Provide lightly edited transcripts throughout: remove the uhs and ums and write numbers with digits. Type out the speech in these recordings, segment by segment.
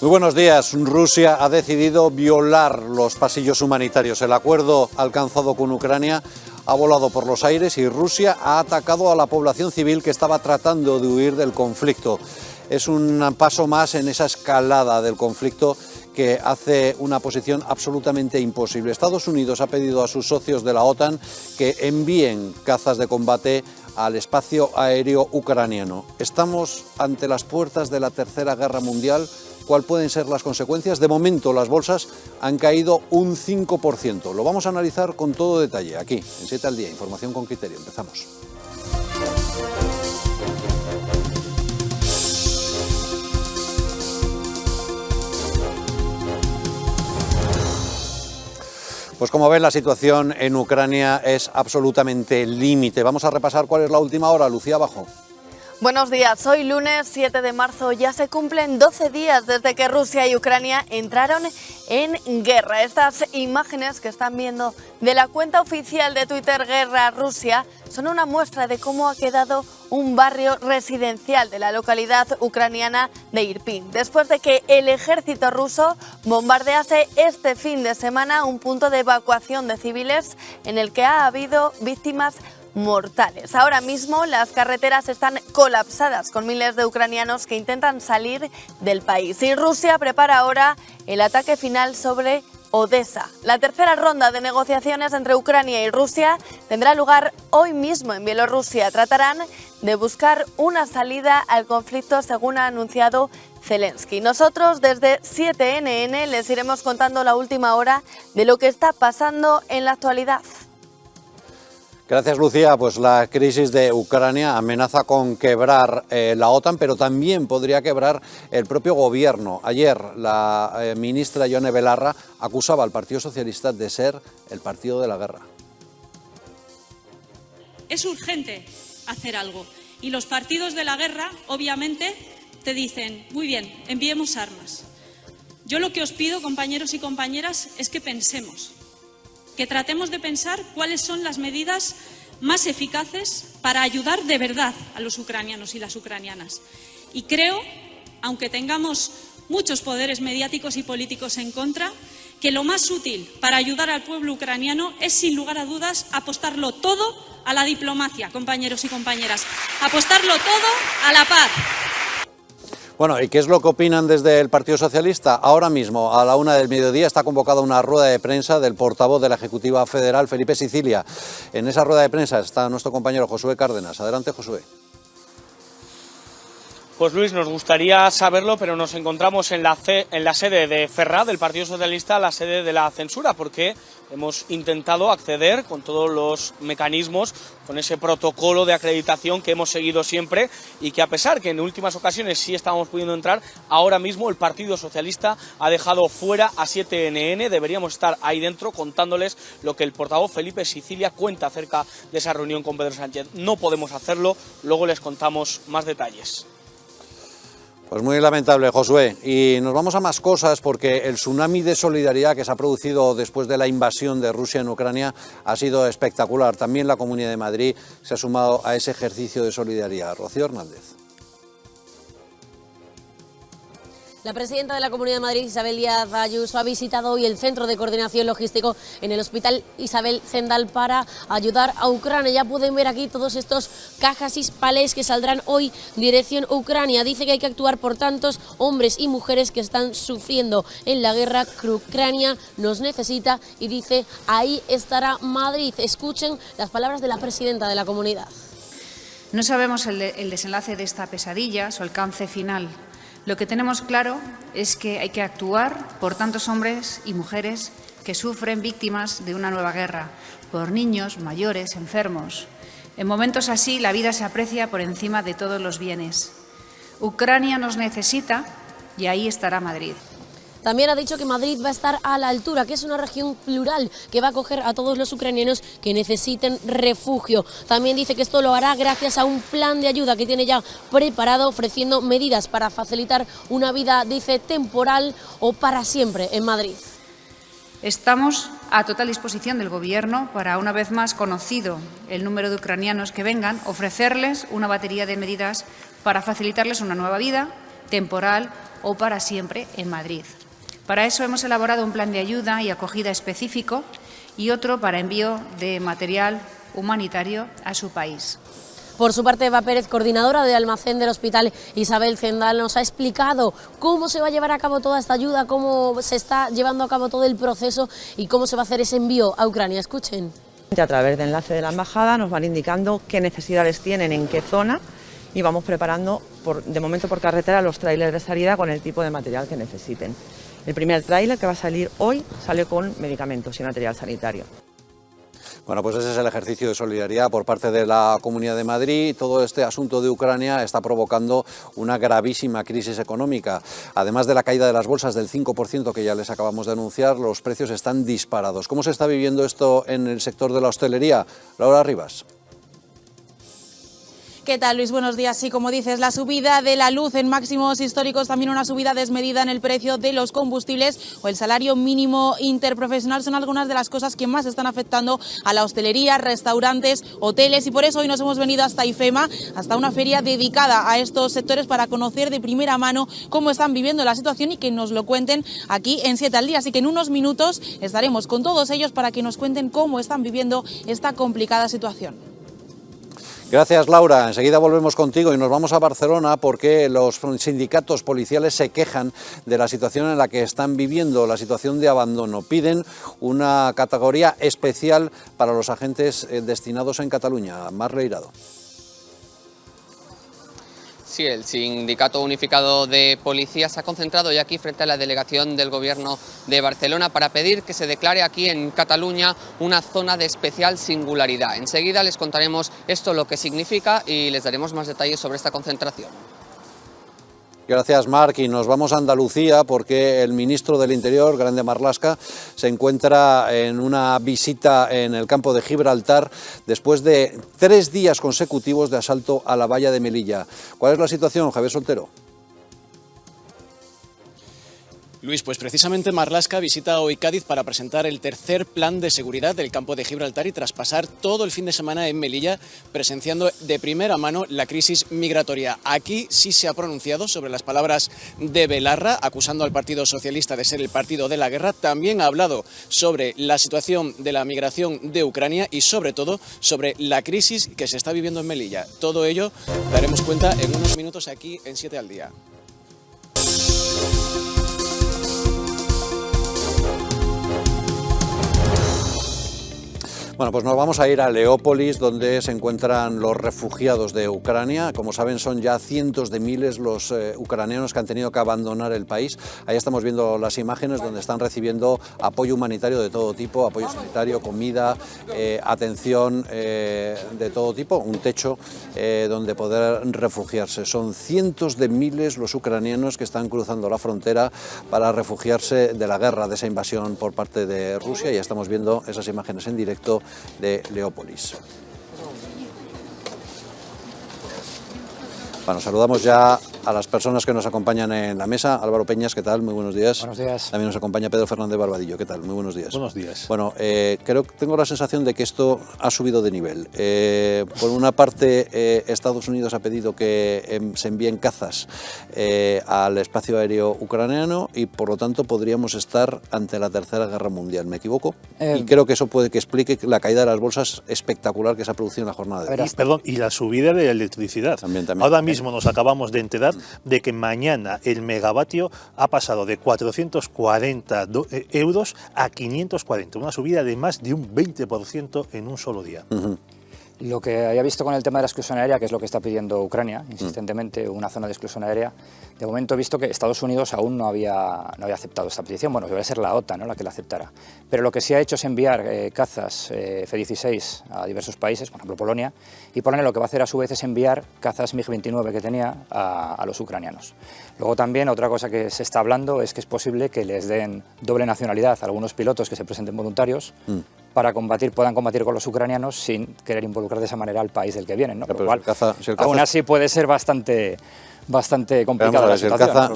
Muy buenos días. Rusia ha decidido violar los pasillos humanitarios. El acuerdo alcanzado con Ucrania ha volado por los aires y Rusia ha atacado a la población civil que estaba tratando de huir del conflicto. Es un paso más en esa escalada del conflicto que hace una posición absolutamente imposible. Estados Unidos ha pedido a sus socios de la OTAN que envíen cazas de combate al espacio aéreo ucraniano. Estamos ante las puertas de la Tercera Guerra Mundial. ¿Cuáles pueden ser las consecuencias? De momento las bolsas han caído un 5%. Lo vamos a analizar con todo detalle aquí, en 7 al día. Información con criterio. Empezamos. Pues como ven, la situación en Ucrania es absolutamente límite. Vamos a repasar cuál es la última hora. Lucía Abajo. Buenos días, hoy lunes 7 de marzo ya se cumplen 12 días desde que Rusia y Ucrania entraron en guerra. Estas imágenes que están viendo de la cuenta oficial de Twitter Guerra Rusia son una muestra de cómo ha quedado un barrio residencial de la localidad ucraniana de Irpin, después de que el ejército ruso bombardease este fin de semana un punto de evacuación de civiles en el que ha habido víctimas mortales. Ahora mismo las carreteras están colapsadas con miles de ucranianos que intentan salir del país y Rusia prepara ahora el ataque final sobre Odessa. La tercera ronda de negociaciones entre Ucrania y Rusia tendrá lugar hoy mismo en Bielorrusia. Tratarán de buscar una salida al conflicto, según ha anunciado Zelensky. Nosotros desde 7NN les iremos contando la última hora de lo que está pasando en la actualidad. Gracias, Lucía. Pues la crisis de Ucrania amenaza con quebrar la OTAN, pero también podría quebrar el propio gobierno. Ayer la ministra Ione Belarra acusaba al Partido Socialista de ser el partido de la guerra. Es urgente hacer algo y los partidos de la guerra, obviamente, te dicen, muy bien, enviemos armas. Yo lo que os pido, compañeros y compañeras, es que pensemos. Que tratemos de pensar cuáles son las medidas más eficaces para ayudar de verdad a los ucranianos y las ucranianas. Y creo, aunque tengamos muchos poderes mediáticos y políticos en contra, que lo más útil para ayudar al pueblo ucraniano es, sin lugar a dudas, apostarlo todo a la diplomacia, compañeros y compañeras. Apostarlo todo a la paz. Bueno, ¿y qué es lo que opinan desde el Partido Socialista? Ahora mismo, a la 1 del mediodía, está convocada una rueda de prensa del portavoz de la Ejecutiva Federal, Felipe Sicilia. En esa rueda de prensa está nuestro compañero Josué Cárdenas. Adelante, Josué. Pues Luis, nos gustaría saberlo, pero nos encontramos en la sede de Ferraz, del Partido Socialista, la sede de la censura, porque hemos intentado acceder con todos los mecanismos, con ese protocolo de acreditación que hemos seguido siempre y que, a pesar que en últimas ocasiones sí estábamos pudiendo entrar, ahora mismo el Partido Socialista ha dejado fuera a 7NN. Deberíamos estar ahí dentro contándoles lo que el portavoz Felipe Sicilia cuenta acerca de esa reunión con Pedro Sánchez. No podemos hacerlo, luego les contamos más detalles. Pues muy lamentable, Josué. Y nos vamos a más cosas porque el tsunami de solidaridad que se ha producido después de la invasión de Rusia en Ucrania ha sido espectacular. También la Comunidad de Madrid se ha sumado a ese ejercicio de solidaridad. Rocío Hernández. La presidenta de la Comunidad de Madrid, Isabel Díaz Ayuso, ha visitado hoy el Centro de Coordinación Logístico en el Hospital Isabel Zendal para ayudar a Ucrania. Ya pueden ver aquí todos estos cajas y palés que saldrán hoy dirección Ucrania. Dice que hay que actuar por tantos hombres y mujeres que están sufriendo en la guerra, que Ucrania nos necesita y dice, ahí estará Madrid. Escuchen las palabras de la presidenta de la comunidad. No sabemos el desenlace de esta pesadilla, su alcance final. Lo que tenemos claro es que hay que actuar por tantos hombres y mujeres que sufren víctimas de una nueva guerra, por niños, mayores, enfermos. En momentos así, la vida se aprecia por encima de todos los bienes. Ucrania nos necesita y ahí estará Madrid. También ha dicho que Madrid va a estar a la altura, que es una región plural que va a acoger a todos los ucranianos que necesiten refugio. También dice que esto lo hará gracias a un plan de ayuda que tiene ya preparado, ofreciendo medidas para facilitar una vida, dice, temporal o para siempre en Madrid. Estamos a total disposición del Gobierno para, una vez más conocido el número de ucranianos que vengan, ofrecerles una batería de medidas para facilitarles una nueva vida, temporal o para siempre en Madrid. Para eso hemos elaborado un plan de ayuda y acogida específico y otro para envío de material humanitario a su país. Por su parte, Eva Pérez, coordinadora del almacén del Hospital Isabel Zendal, nos ha explicado cómo se va a llevar a cabo toda esta ayuda, cómo se está llevando a cabo todo el proceso y cómo se va a hacer ese envío a Ucrania. Escuchen. A través de enlace de la embajada nos van indicando qué necesidades tienen, en qué zona, y vamos preparando de momento por carretera los tráilers de salida con el tipo de material que necesiten. El primer tráiler que va a salir hoy sale con medicamentos y material sanitario. Bueno, pues ese es el ejercicio de solidaridad por parte de la Comunidad de Madrid. Todo este asunto de Ucrania está provocando una gravísima crisis económica. Además de la caída de las bolsas del 5% que ya les acabamos de anunciar, los precios están disparados. ¿Cómo se está viviendo esto en el sector de la hostelería? Laura Rivas. ¿Qué tal, Luis? Buenos días. Sí, como dices, la subida de la luz en máximos históricos, también una subida desmedida en el precio de los combustibles o el salario mínimo interprofesional son algunas de las cosas que más están afectando a la hostelería, restaurantes, hoteles, y por eso hoy nos hemos venido hasta IFEMA, hasta una feria dedicada a estos sectores para conocer de primera mano cómo están viviendo la situación y que nos lo cuenten aquí en 7 al día. Así que en unos minutos estaremos con todos ellos para que nos cuenten cómo están viviendo esta complicada situación. Gracias, Laura. Enseguida volvemos contigo y nos vamos a Barcelona porque los sindicatos policiales se quejan de la situación en la que están viviendo, la situación de abandono. Piden una categoría especial para los agentes destinados en Cataluña. Mar Leirado. Sí, el Sindicato Unificado de Policías se ha concentrado ya aquí frente a la delegación del Gobierno de Barcelona para pedir que se declare aquí en Cataluña una zona de especial singularidad. Enseguida les contaremos esto lo que significa y les daremos más detalles sobre esta concentración. Gracias, Marc, y nos vamos a Andalucía porque el ministro del Interior, Grande Marlaska, se encuentra en una visita en el campo de Gibraltar después de 3 días consecutivos de asalto a la valla de Melilla. ¿Cuál es la situación, Javier Soltero? Luis, pues precisamente Marlaska visita hoy Cádiz para presentar el tercer plan de seguridad del campo de Gibraltar y tras pasar todo el fin de semana en Melilla presenciando de primera mano la crisis migratoria. Aquí sí se ha pronunciado sobre las palabras de Belarra, acusando al Partido Socialista de ser el partido de la guerra. También ha hablado sobre la situación de la migración de Ucrania y sobre todo sobre la crisis que se está viviendo en Melilla. Todo ello daremos cuenta en unos minutos aquí en 7 al día. Bueno, pues nos vamos a ir a Leópolis, donde se encuentran los refugiados de Ucrania. Como saben, son ya cientos de miles los ucranianos que han tenido que abandonar el país. Ahí estamos viendo las imágenes donde están recibiendo apoyo humanitario de todo tipo, apoyo sanitario, comida, atención de todo tipo, un techo donde poder refugiarse. Son cientos de miles los ucranianos que están cruzando la frontera para refugiarse de la guerra, de esa invasión por parte de Rusia. Y estamos viendo esas imágenes en directo de Leópolis. Bueno, saludamos ya a las personas que nos acompañan en la mesa. Álvaro Peñas, ¿qué tal? Muy buenos días. Buenos días. También nos acompaña Pedro Fernández Barbadillo, ¿qué tal? Muy buenos días. Buenos días. Bueno, tengo la sensación de que esto ha subido de nivel. Por una parte, Estados Unidos ha pedido que se envíen cazas al espacio aéreo ucraniano y por lo tanto podríamos estar ante la Tercera Guerra Mundial. ¿Me equivoco? Y creo que eso puede que explique la caída de las bolsas espectacular que se ha producido en la jornada de hoy. Perdón, y la subida de la electricidad. También. Ahora mismo nos acabamos de enterar de que mañana el megavatio ha pasado de 440 euros a 540, una subida de más de un 20% en un solo día. Lo que había visto con el tema de la exclusión aérea, que es lo que está pidiendo Ucrania, insistentemente, una zona de exclusión aérea, de momento he visto que Estados Unidos aún no había aceptado esta petición. Bueno, debería ser la OTAN, ¿no?, la que la aceptara. Pero lo que sí ha hecho es enviar cazas F-16 a diversos países, por ejemplo Polonia, y Polonia lo que va a hacer a su vez es enviar cazas MiG-29 que tenía a los ucranianos. Luego también otra cosa que se está hablando es que es posible que les den doble nacionalidad a algunos pilotos que se presenten voluntarios para puedan combatir con los ucranianos sin querer involucrar de esa manera al país del que vienen, ¿no? Por lo cual, aún así puede ser bastante complicada la situación.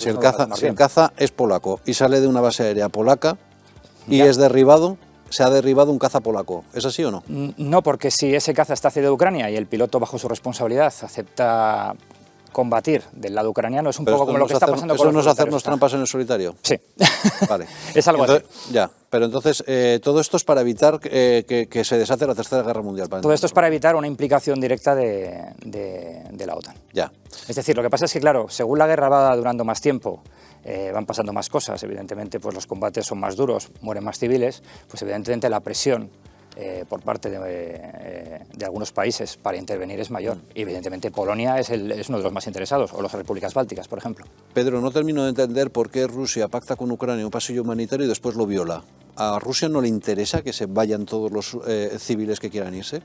Si el caza es polaco y sale de una base aérea polaca y es derribado, se ha derribado un caza polaco. ¿Es así o no? No, porque si ese caza está cedido a Ucrania y el piloto bajo su responsabilidad acepta combatir del lado ucraniano es un Pero poco como lo que está pasando con ¿eso los no es hacernos voluntarios. trampas en el solitario? Sí. Vale. Es algo así. Ya, pero entonces todo esto es para evitar que se desate la Tercera Guerra Mundial. Todo esto es para evitar una implicación directa de la OTAN. Ya. Es decir, lo que pasa es que, claro, según la guerra va durando más tiempo, van pasando más cosas, evidentemente pues los combates son más duros, mueren más civiles, pues evidentemente la presión por parte de algunos países para intervenir es mayor. Y evidentemente Polonia es uno de los más interesados, o las repúblicas bálticas, por ejemplo. Pedro, no termino de entender por qué Rusia pacta con Ucrania un pasillo humanitario y después lo viola. ¿A Rusia no le interesa que se vayan todos los civiles que quieran irse?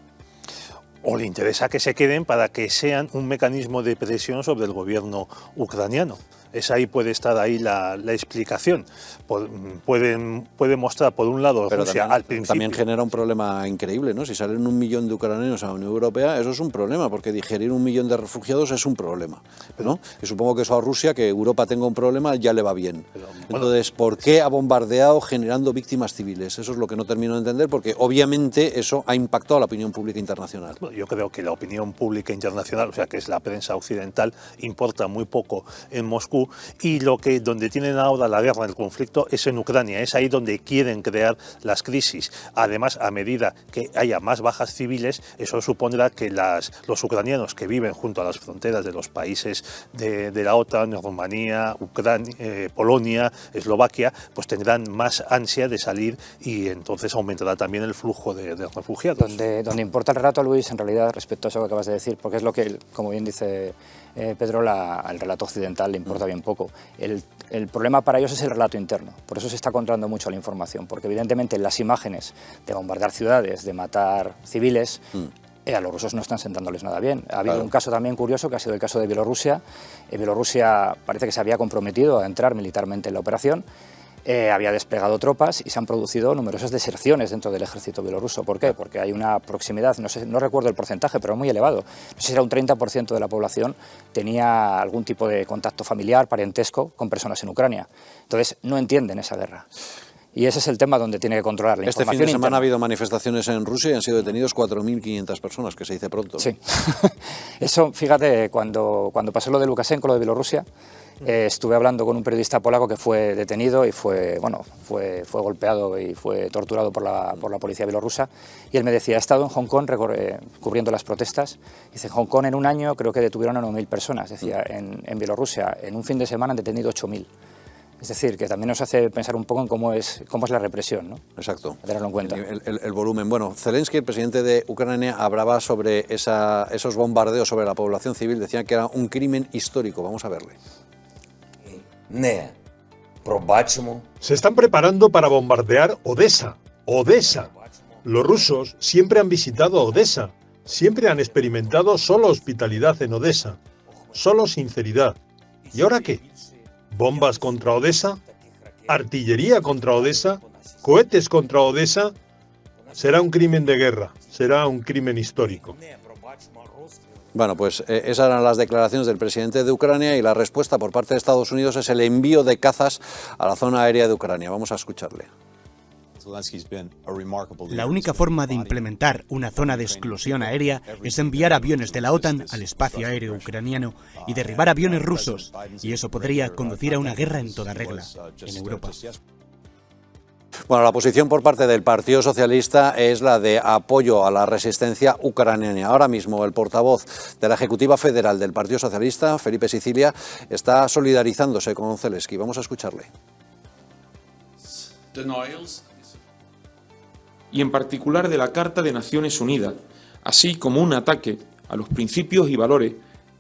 O le interesa que se queden para que sean un mecanismo de presión sobre el gobierno ucraniano. Puede estar ahí la explicación. Puede mostrar, por un lado, pero Rusia al principio... también genera un problema increíble, ¿no? Si salen 1 millón de ucranianos a la Unión Europea, eso es un problema, porque digerir 1 millón de refugiados es un problema, ¿no? Y supongo que eso a Rusia, que Europa tenga un problema, ya le va bien. Entonces, ¿por qué ha bombardeado generando víctimas civiles? Eso es lo que no termino de entender, porque obviamente eso ha impactado a la opinión pública internacional. Bueno, yo creo que la opinión pública internacional, o sea, que es la prensa occidental, importa muy poco en Moscú, y donde tienen ahora la guerra, el conflicto, es en Ucrania. Es ahí donde quieren crear las crisis. Además, a medida que haya más bajas civiles, eso supondrá que los ucranianos que viven junto a las fronteras de los países de la OTAN, Rumanía, Ucrania, Polonia, Eslovaquia, pues tendrán más ansia de salir, y entonces aumentará también el flujo de refugiados. Donde importa el relato, Luis, en realidad, respecto a eso que acabas de decir, porque es lo que, como bien dice Pedro, al relato occidental le importa bien poco. El problema para ellos es el relato interno, por eso se está controlando mucho la información, porque evidentemente las imágenes de bombardear ciudades, de matar civiles, a los rusos no están sentándoles nada bien. Ha habido un caso también curioso, que ha sido el caso de Bielorrusia. Bielorrusia parece que se había comprometido a entrar militarmente en la operación, había desplegado tropas y se han producido numerosas deserciones dentro del ejército bielorruso. ¿Por qué? Porque hay una proximidad, no recuerdo el porcentaje, pero muy elevado. No sé si era un 30% de la población tenía algún tipo de contacto familiar, parentesco con personas en Ucrania. Entonces no entienden esa guerra. Y ese es el tema donde tiene que controlar la información. Este fin de semana interna. ha habido manifestaciones en Rusia y han sido detenidos 4.500 personas, que se dice pronto. Sí. Eso, fíjate, cuando pasó lo de Lukashenko, lo de Bielorrusia, estuve hablando con un periodista polaco que fue detenido y fue golpeado y fue torturado por la policía bielorrusa, y él me decía, he estado en Hong Kong cubriendo las protestas. Dice, en Hong Kong en un año creo que detuvieron a 9.000 personas. Decía, en Bielorrusia en un fin de semana han detenido 8.000. Es decir, que también nos hace pensar un poco en cómo es la represión, ¿no? Exacto. A tenerlo en cuenta. El volumen. Bueno, Zelensky, el presidente de Ucrania, hablaba sobre esos bombardeos sobre la población civil. Decía que era un crimen histórico. Vamos a verle. Se están preparando para bombardear Odessa. Odessa. Los rusos siempre han visitado Odessa. Siempre han experimentado solo hospitalidad en Odessa. Solo sinceridad. ¿Y ahora qué? ¿Bombas contra Odessa? ¿Artillería contra Odessa? ¿Cohetes contra Odessa? Será un crimen de guerra, será un crimen histórico. Bueno, pues esas eran las declaraciones del presidente de Ucrania, y la respuesta por parte de Estados Unidos es el envío de cazas a la zona aérea de Ucrania. Vamos a escucharle. La única forma de implementar una zona de exclusión aérea es enviar aviones de la OTAN al espacio aéreo ucraniano y derribar aviones rusos, y eso podría conducir a una guerra en toda regla en Europa. Bueno, la posición por parte del Partido Socialista es la de apoyo a la resistencia ucraniana. Ahora mismo el portavoz de la Ejecutiva Federal del Partido Socialista, Felipe Sicilia, está solidarizándose con Zelensky. Vamos a escucharle. Y en particular de la Carta de Naciones Unidas, así como un ataque a los principios y valores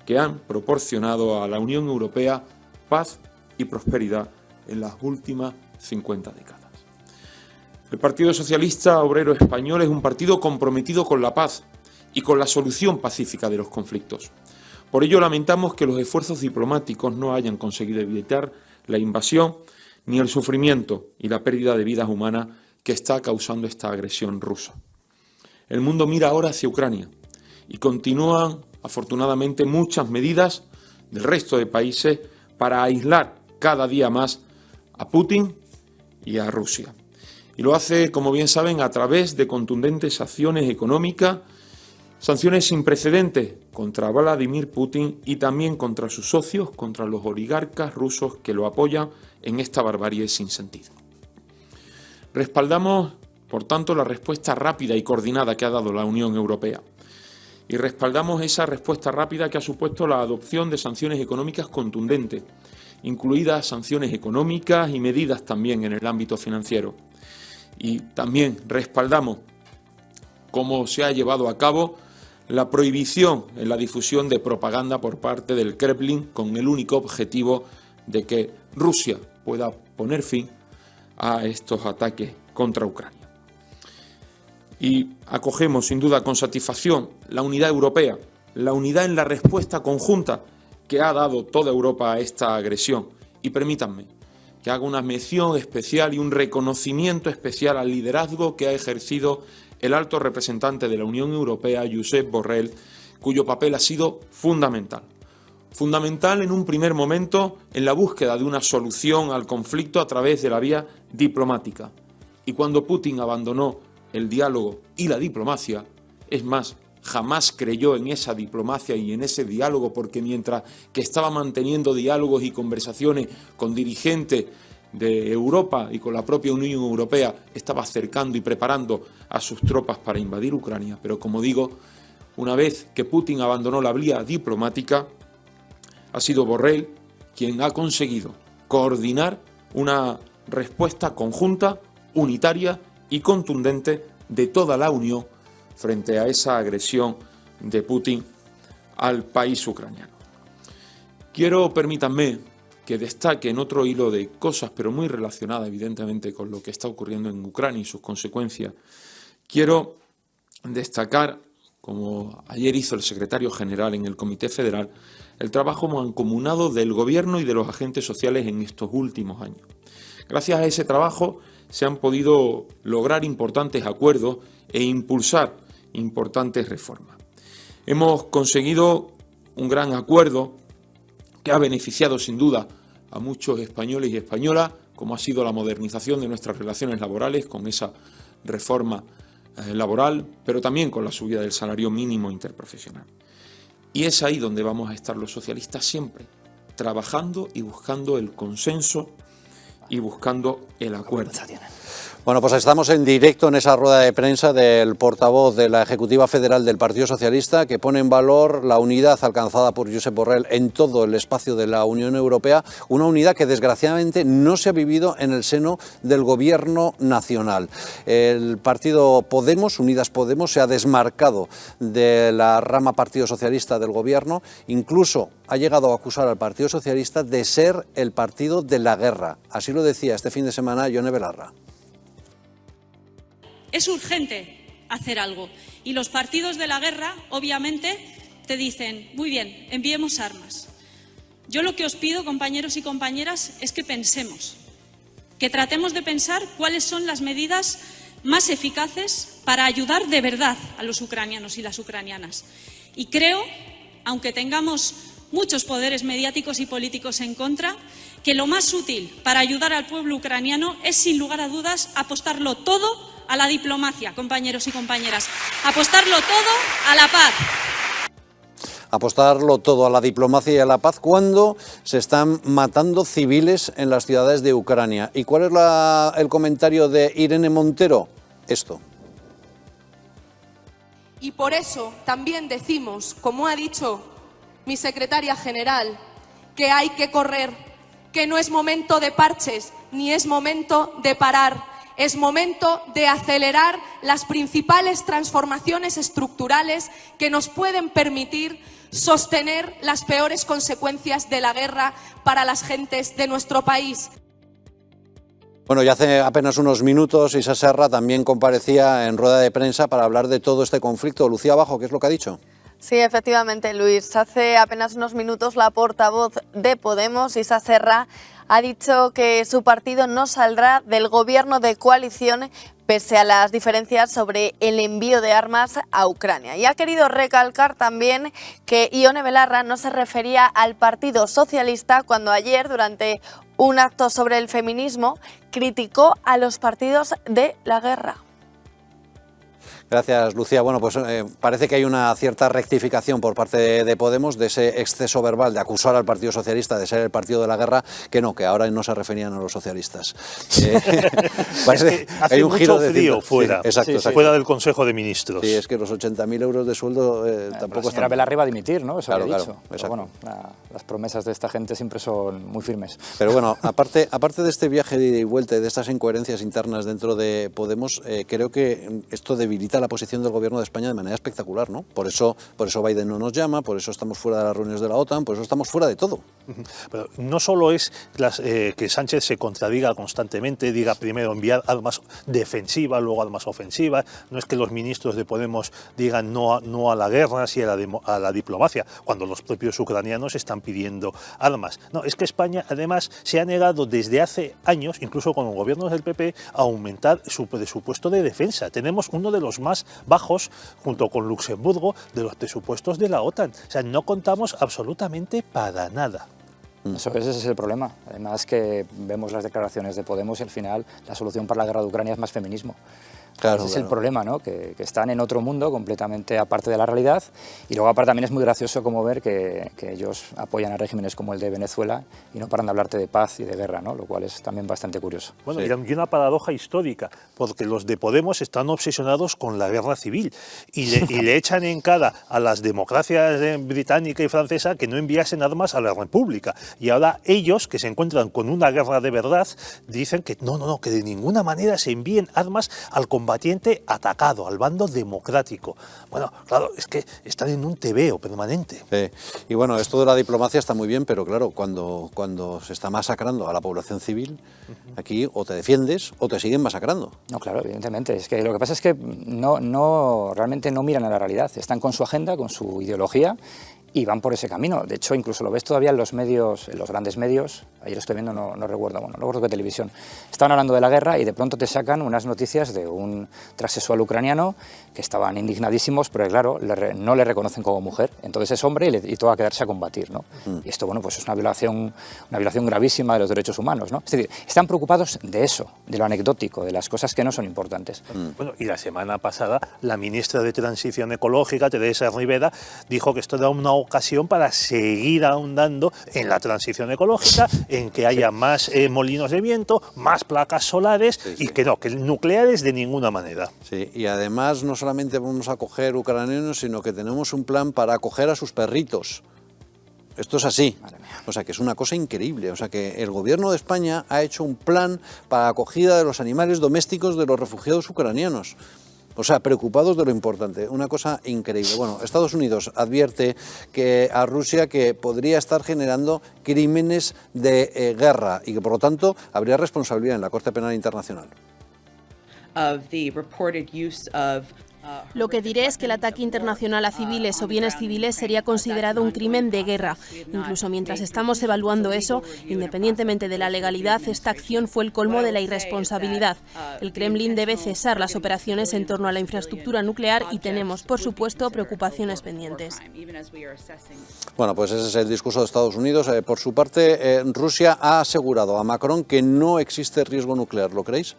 que han proporcionado a la Unión Europea paz y prosperidad en las últimas 50 décadas. El Partido Socialista Obrero Español es un partido comprometido con la paz y con la solución pacífica de los conflictos. Por ello lamentamos que los esfuerzos diplomáticos no hayan conseguido evitar la invasión ni el sufrimiento y la pérdida de vidas humanas que está causando esta agresión rusa. El mundo mira ahora hacia Ucrania y continúan, afortunadamente, muchas medidas del resto de países para aislar cada día más a Putin y a Rusia. Y lo hace, como bien saben, a través de contundentes acciones económicas Sanciones sin precedentes contra Vladimir Putin y también contra sus socios, contra los oligarcas rusos que lo apoyan en esta barbarie sin sentido. Respaldamos, por tanto, la respuesta rápida y coordinada que ha dado la Unión Europea. Y respaldamos esa respuesta rápida que ha supuesto la adopción de sanciones económicas contundentes, incluidas sanciones económicas y medidas también en el ámbito financiero. Y también respaldamos cómo se ha llevado a cabo la prohibición en la difusión de propaganda por parte del Kremlin con el único objetivo de que Rusia pueda poner fin a estos ataques contra Ucrania. Y acogemos sin duda con satisfacción la unidad europea, la unidad en la respuesta conjunta que ha dado toda Europa a esta agresión. Y permítanme que haga una mención especial y un reconocimiento especial al liderazgo que ha ejercido el alto representante de la Unión Europea, Josep Borrell, cuyo papel ha sido fundamental. Fundamental en un primer momento en la búsqueda de una solución al conflicto a través de la vía diplomática. Y cuando Putin abandonó el diálogo y la diplomacia, es más, jamás creyó en esa diplomacia y en ese diálogo, porque mientras que estaba manteniendo diálogos y conversaciones con dirigentes de Europa y con la propia Unión Europea, estaba acercando y preparando a sus tropas para invadir Ucrania. Pero como digo, una vez que Putin abandonó la vía diplomática, ha sido Borrell quien ha conseguido coordinar una respuesta conjunta, unitaria y contundente de toda la Unión frente a esa agresión de Putin al país ucraniano. Quiero, permítanme, que destaque en otro hilo de cosas, pero muy relacionada evidentemente con lo que está ocurriendo en Ucrania y sus consecuencias. Quiero destacar, como ayer hizo el secretario general en el Comité Federal, el trabajo mancomunado del Gobierno y de los agentes sociales en estos últimos años. Gracias a ese trabajo se han podido lograr importantes acuerdos e impulsar importantes reformas. Hemos conseguido un gran acuerdo que ha beneficiado sin duda a muchos españoles y españolas, como ha sido la modernización de nuestras relaciones laborales con esa reforma laboral, pero también con la subida del salario mínimo interprofesional. Y es ahí donde vamos a estar los socialistas siempre, trabajando y buscando el consenso y buscando el acuerdo. Bueno, pues estamos en directo en esa rueda de prensa del portavoz de la Ejecutiva Federal del Partido Socialista, que pone en valor la unidad alcanzada por Josep Borrell en todo el espacio de la Unión Europea, una unidad que desgraciadamente no se ha vivido en el seno del Gobierno nacional. El partido Podemos, Unidas Podemos, se ha desmarcado de la rama Partido Socialista del Gobierno, incluso ha llegado a acusar al Partido Socialista de ser el partido de la guerra. Así lo decía este fin de semana Ione Belarra. Es urgente hacer algo. Y los partidos de la guerra, obviamente, te dicen, muy bien, enviemos armas. Yo lo que os pido, compañeros y compañeras, es que pensemos, que tratemos de pensar cuáles son las medidas más eficaces para ayudar de verdad a los ucranianos y las ucranianas. Y creo, aunque tengamos muchos poderes mediáticos y políticos en contra, que lo más útil para ayudar al pueblo ucraniano es, sin lugar a dudas, apostarlo todo a la diplomacia, compañeros y compañeras. Apostarlo todo a la paz. Apostarlo todo a la diplomacia y a la paz cuando se están matando civiles en las ciudades de Ucrania. ¿Y cuál es el comentario de Irene Montero? Esto. Y por eso también decimos, como ha dicho mi secretaria general, que hay que correr, que no es momento de parches, ni es momento de parar. Es momento de acelerar las principales transformaciones estructurales que nos pueden permitir sostener las peores consecuencias de la guerra para las gentes de nuestro país. Bueno, ya hace apenas unos minutos Isa Serra también comparecía en rueda de prensa para hablar de todo este conflicto. Lucía Bajo, ¿qué es lo que ha dicho? Sí, efectivamente, Luis. Hace apenas unos minutos la portavoz de Podemos, Isa Serra, ha dicho que su partido no saldrá del gobierno de coalición pese a las diferencias sobre el envío de armas a Ucrania. Y ha querido recalcar también que Ione Belarra no se refería al Partido Socialista cuando ayer, durante un acto sobre el feminismo, criticó a los partidos de la guerra. Gracias, Lucía. Bueno, pues parece que hay una cierta rectificación por parte de Podemos de ese exceso verbal de acusar al Partido Socialista de ser el partido de la guerra, que ahora no se referían a los socialistas. Parece que hace hay un giro de frío fuera, sí, exacto, exacto. Fuera del Consejo de Ministros. Sí, es que los 80.000 euros de sueldo tampoco están... La Belarri va a dimitir, ¿no? Eso claro, había dicho. claro, Pero bueno, las promesas de esta gente siempre son muy firmes. Pero bueno, aparte de este viaje de ida y vuelta y de estas incoherencias internas dentro de Podemos, creo que esto debilita la posición del Gobierno de España de manera espectacular, ¿no? Por eso Biden no nos llama, por eso estamos fuera de las reuniones de la OTAN, por eso estamos fuera de todo. Pero no solo es que Sánchez se contradiga constantemente, diga primero enviar armas defensivas, luego armas ofensivas, no es que los ministros de Podemos digan no a la guerra, sí a la diplomacia, cuando los propios ucranianos están pidiendo armas. No, es que España además se ha negado desde hace años, incluso con los gobiernos del PP, a aumentar su presupuesto de defensa. Tenemos uno de los más bajos, junto con Luxemburgo, de los presupuestos de la OTAN. O sea, no contamos absolutamente para nada. Ese es el problema. Además que vemos las declaraciones de Podemos y al final la solución para la guerra de Ucrania es más feminismo. Claro, ese es el problema, ¿no? Que están en otro mundo completamente aparte de la realidad, y luego aparte también es muy gracioso como ver que ellos apoyan a regímenes como el de Venezuela y no paran de hablarte de paz y de guerra, ¿no? Lo cual es también bastante curioso. Bueno, y una paradoja histórica, porque los de Podemos están obsesionados con la guerra civil y le echan en cara a las democracias británica y francesa que no enviasen armas a la República, y ahora ellos, que se encuentran con una guerra de verdad, dicen que no, que de ninguna manera se envíen armas al combatiente atacado, al bando democrático. Bueno, claro, es que están en un tebeo permanente. Y bueno, esto de la diplomacia está muy bien, pero claro, cuando se está masacrando a la población civil, aquí o te defiendes o te siguen masacrando. No, claro, evidentemente. Es que lo que pasa es que realmente no miran a la realidad. Están con su agenda, con su ideología, y van por ese camino. De hecho, incluso lo ves todavía en los medios, en los grandes medios. Ayer estoy viendo, no recuerdo qué televisión. Estaban hablando de la guerra y de pronto te sacan unas noticias de un transexual ucraniano que estaban indignadísimos, pero claro, no le reconocen como mujer. Entonces es hombre y todo va a quedarse a combatir, ¿no? Y esto, bueno, pues es una violación gravísima de los derechos humanos, ¿no? Es decir, están preocupados de eso, de lo anecdótico, de las cosas que no son importantes. Bueno, y la semana pasada la ministra de Transición Ecológica, Teresa Rivera, dijo que esto era una ocasión para seguir ahondando en la transición ecológica, en que haya más molinos de viento, más placas solares y que nucleares de ninguna manera. Sí, y además no solamente vamos a acoger ucranianos, sino que tenemos un plan para acoger a sus perritos. Esto es así, o sea que es una cosa increíble, o sea que el Gobierno de España ha hecho un plan para acogida de los animales domésticos de los refugiados ucranianos. O sea, preocupados de lo importante, una cosa increíble. Bueno, Estados Unidos advierte a Rusia que podría estar generando crímenes de guerra y que por lo tanto habría responsabilidad en la Corte Penal Internacional. Lo que diré es que el ataque internacional a civiles o bienes civiles sería considerado un crimen de guerra. Incluso mientras estamos evaluando eso, independientemente de la legalidad, esta acción fue el colmo de la irresponsabilidad. El Kremlin debe cesar las operaciones en torno a la infraestructura nuclear y tenemos, por supuesto, preocupaciones pendientes. Bueno, pues ese es el discurso de Estados Unidos. Por su parte, Rusia ha asegurado a Macron que no existe riesgo nuclear. ¿Lo creéis?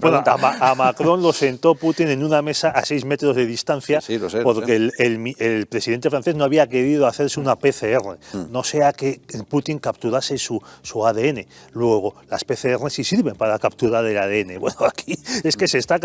Bueno, a Macron lo sentó Putin en una mesa a 6 metros de distancia, lo sé, porque el presidente francés no había querido hacerse una PCR, no sea que Putin capturase su ADN. Luego, las PCR sí sirven para capturar el ADN. Bueno, aquí es que se está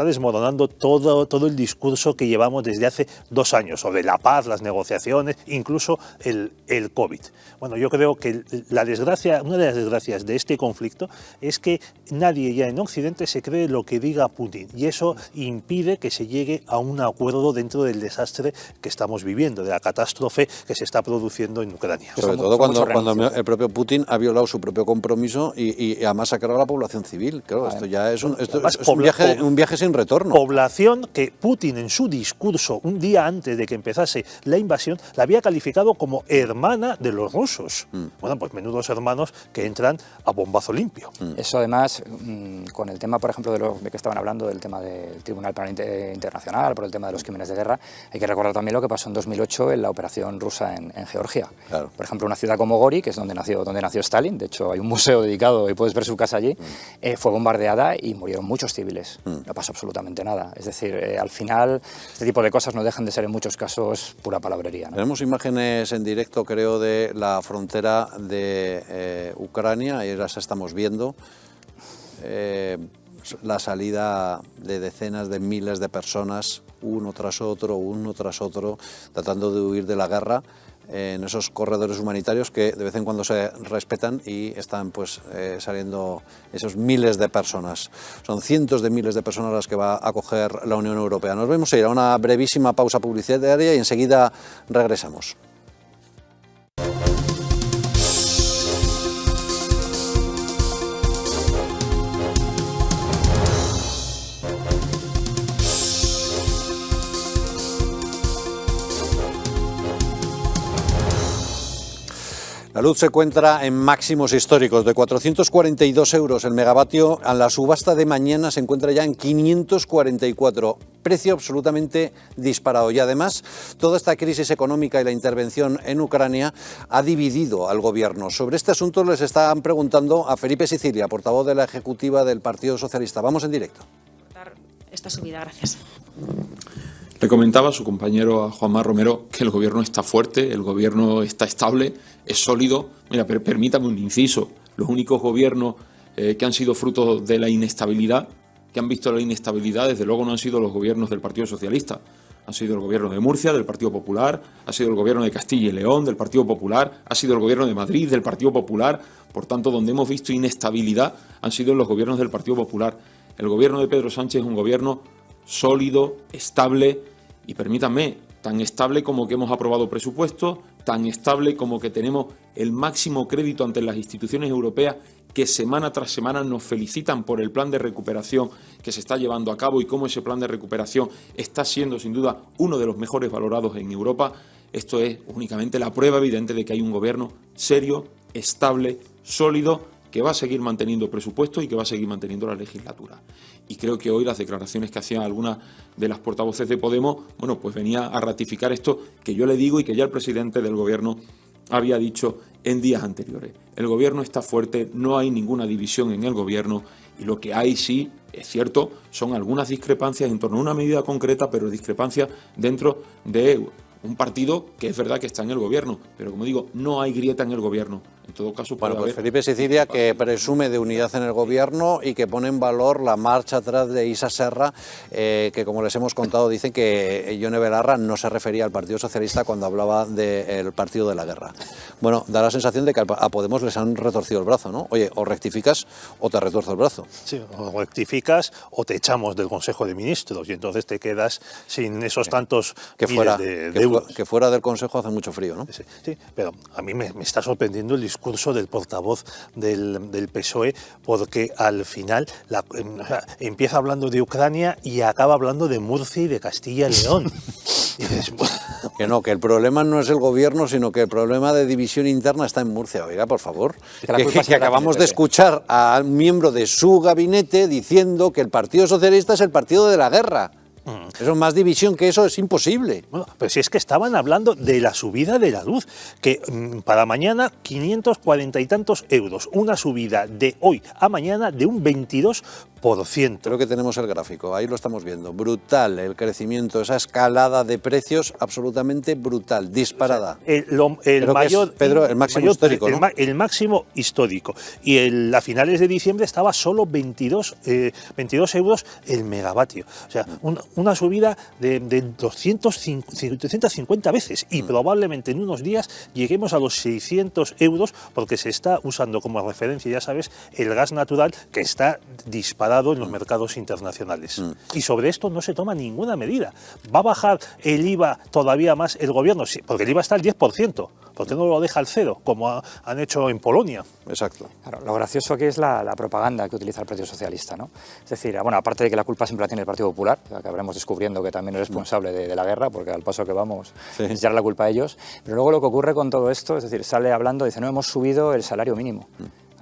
desmoronando todo el discurso que llevamos desde hace 2 años sobre la paz, las negociaciones, incluso el COVID. Bueno, yo creo que una de las desgracias de este conflicto es que nadie ya en Occidente se cree lo que diga Putin, y eso impide que se llegue a un acuerdo dentro del desastre que estamos viviendo, de la catástrofe que se está produciendo en Ucrania. Sobre todo cuando el propio Putin ha violado su propio compromiso y ha masacrado a la población civil. Claro, esto ya es un viaje sin retorno. Población que Putin en su discurso un día antes de que empezase la invasión la había calificado como hermana de los rusos. Bueno, pues menudos hermanos que entran a bombazo limpio. limpio. Eso además, con el tema, por ejemplo, de que estaban hablando, del tema del Tribunal Penal Internacional, por el tema de los crímenes de guerra, hay que recordar también lo que pasó en 2008 en la operación rusa en Georgia. Claro. Por ejemplo, una ciudad como Gori, que es donde nació Stalin, de hecho hay un museo dedicado y puedes ver su casa allí, fue bombardeada y murieron muchos civiles. No pasó absolutamente nada. Es decir, al final, este tipo de cosas no dejan de ser en muchos casos pura palabrería, ¿no? Tenemos imágenes en directo, creo, de la frontera de Ucrania, ahí las estamos viendo. La salida de decenas de miles de personas, uno tras otro, tratando de huir de la guerra en esos corredores humanitarios que de vez en cuando se respetan y están pues saliendo esos miles de personas. Son cientos de miles de personas las que va a acoger la Unión Europea. Nos vamos a ir a una brevísima pausa publicitaria y enseguida regresamos. La luz se encuentra en máximos históricos de 442 euros el megavatio. A la subasta de mañana se encuentra ya en 544. Precio absolutamente disparado. Y además, toda esta crisis económica y la intervención en Ucrania ha dividido al gobierno. Sobre este asunto les están preguntando a Felipe Sicilia, portavoz de la ejecutiva del Partido Socialista. Vamos en directo. Esta subida, gracias. Le comentaba a su compañero, a Juanma Romero, que el gobierno está fuerte, el gobierno está estable, es sólido. Mira, permítame un inciso. Los únicos gobiernos que han sido fruto de la inestabilidad, que han visto la inestabilidad, desde luego no han sido los gobiernos del Partido Socialista. Han sido el gobierno de Murcia, del Partido Popular, ha sido el gobierno de Castilla y León, del Partido Popular, ha sido el gobierno de Madrid, del Partido Popular. Por tanto, donde hemos visto inestabilidad han sido los gobiernos del Partido Popular. El gobierno de Pedro Sánchez es un gobierno sólido, estable, y permítanme, tan estable como que hemos aprobado presupuestos, tan estable como que tenemos el máximo crédito ante las instituciones europeas que semana tras semana nos felicitan por el plan de recuperación que se está llevando a cabo y cómo ese plan de recuperación está siendo sin duda uno de los mejores valorados en Europa. Esto es únicamente la prueba evidente de que hay un gobierno serio, estable, sólido, que va a seguir manteniendo presupuestos y que va a seguir manteniendo la legislatura. Y creo que hoy las declaraciones que hacían algunas de las portavoces de Podemos, bueno, pues venía a ratificar esto que yo le digo y que ya el presidente del gobierno había dicho en días anteriores. El gobierno está fuerte, no hay ninguna división en el gobierno y lo que hay sí, es cierto, son algunas discrepancias en torno a una medida concreta, pero discrepancias dentro de un partido que es verdad que está en el gobierno, pero como digo, no hay grieta en el gobierno. En todo caso, bueno, pues Felipe Sicilia, que presume de unidad en el gobierno y que pone en valor la marcha atrás de Isa Serra, que como les hemos contado, dicen que Ione Belarra no se refería al Partido Socialista cuando hablaba del partido de la guerra. Bueno, da la sensación de que a Podemos les han retorcido el brazo, ¿no? Oye, o rectificas o te retuerzo el brazo. Sí, o rectificas o te echamos del Consejo de Ministros y entonces te quedas sin esos tantos miles de euros. Que fuera del Consejo hace mucho frío, ¿no? Sí, pero a mí me está sorprendiendo el discurso del portavoz del PSOE, porque al final empieza hablando de Ucrania y acaba hablando de Murcia y de Castilla y León. Y dices, que no, que el problema no es el gobierno, sino que el problema de división interna está en Murcia. Oiga, por favor, que acabamos de escuchar a un miembro de su gabinete diciendo que el Partido Socialista es el partido de la guerra. Eso, más división que eso es imposible. Bueno, pero si es que estaban hablando de la subida de la luz, que para mañana 540 y tantos euros, una subida de hoy a mañana de un 22%. Creo que tenemos el gráfico, ahí lo estamos viendo. Brutal el crecimiento, esa escalada de precios absolutamente brutal, disparada. O sea, el máximo histórico, ¿no? El máximo histórico. Y a finales de diciembre estaba solo 22 euros el megavatio. O sea, una subida de 250 veces y probablemente en unos días lleguemos a los 600 euros porque se está usando como referencia, ya sabes, el gas natural que está disparado en los mercados internacionales. Y sobre esto no se toma ninguna medida. ¿Va a bajar el IVA todavía más el gobierno? Sí, porque el IVA está al 10%. ¿Por qué no lo deja al cero, como han hecho en Polonia? Exacto. Claro, lo gracioso aquí es la propaganda que utiliza el Partido Socialista, ¿no? Es decir, bueno, aparte de que la culpa siempre la tiene el Partido Popular, que acabaremos descubriendo que también es responsable de la guerra, porque al paso que vamos es echar la culpa a ellos, pero luego lo que ocurre con todo esto, es decir, sale hablando, dice, no hemos subido el salario mínimo.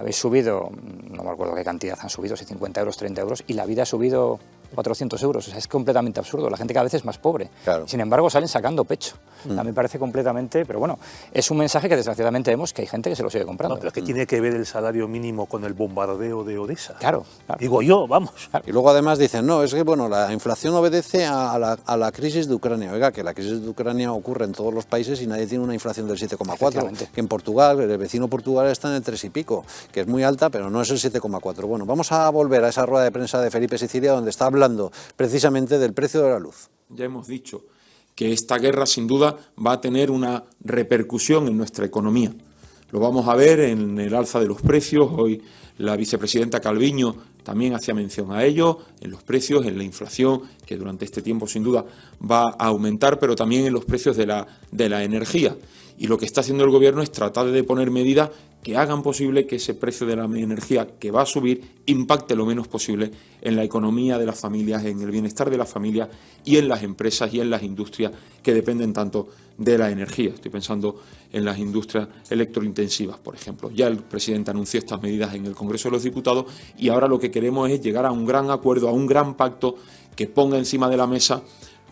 Habéis subido, no me acuerdo qué cantidad han subido, si 50 euros, 30 euros, y la vida ha subido 400 euros. O sea, es completamente absurdo. La gente cada vez es más pobre. Claro. Sin embargo, salen sacando pecho. A mí me parece completamente... Pero bueno, es un mensaje que desgraciadamente vemos que hay gente que se lo sigue comprando. No, pero es que tiene que ver el salario mínimo con el bombardeo de Odesa. Claro, claro. Digo yo, vamos. Claro. Y luego además dicen, no, es que bueno, la inflación obedece a la crisis de Ucrania. Oiga, que la crisis de Ucrania ocurre en todos los países y nadie tiene una inflación del 7,4. Que en Portugal, el vecino Portugal está en el 3 y pico, que es muy alta, pero no es el 7,4. Bueno, vamos a volver a esa rueda de prensa de Felipe Sicilia, donde está hablando precisamente del precio de la luz. Ya hemos dicho que esta guerra sin duda va a tener una repercusión en nuestra economía. Lo vamos a ver en el alza de los precios. Hoy la vicepresidenta Calviño también hacía mención a ello, en los precios, en la inflación, que durante este tiempo sin duda va a aumentar, pero también en los precios de la energía. Y lo que está haciendo el Gobierno es tratar de poner medidas que hagan posible que ese precio de la energía que va a subir impacte lo menos posible en la economía de las familias, en el bienestar de las familias y en las empresas y en las industrias que dependen tanto de la energía. Estoy pensando en las industrias electrointensivas, por ejemplo. Ya el presidente anunció estas medidas en el Congreso de los Diputados y ahora lo que queremos es llegar a un gran acuerdo, a un gran pacto que ponga encima de la mesa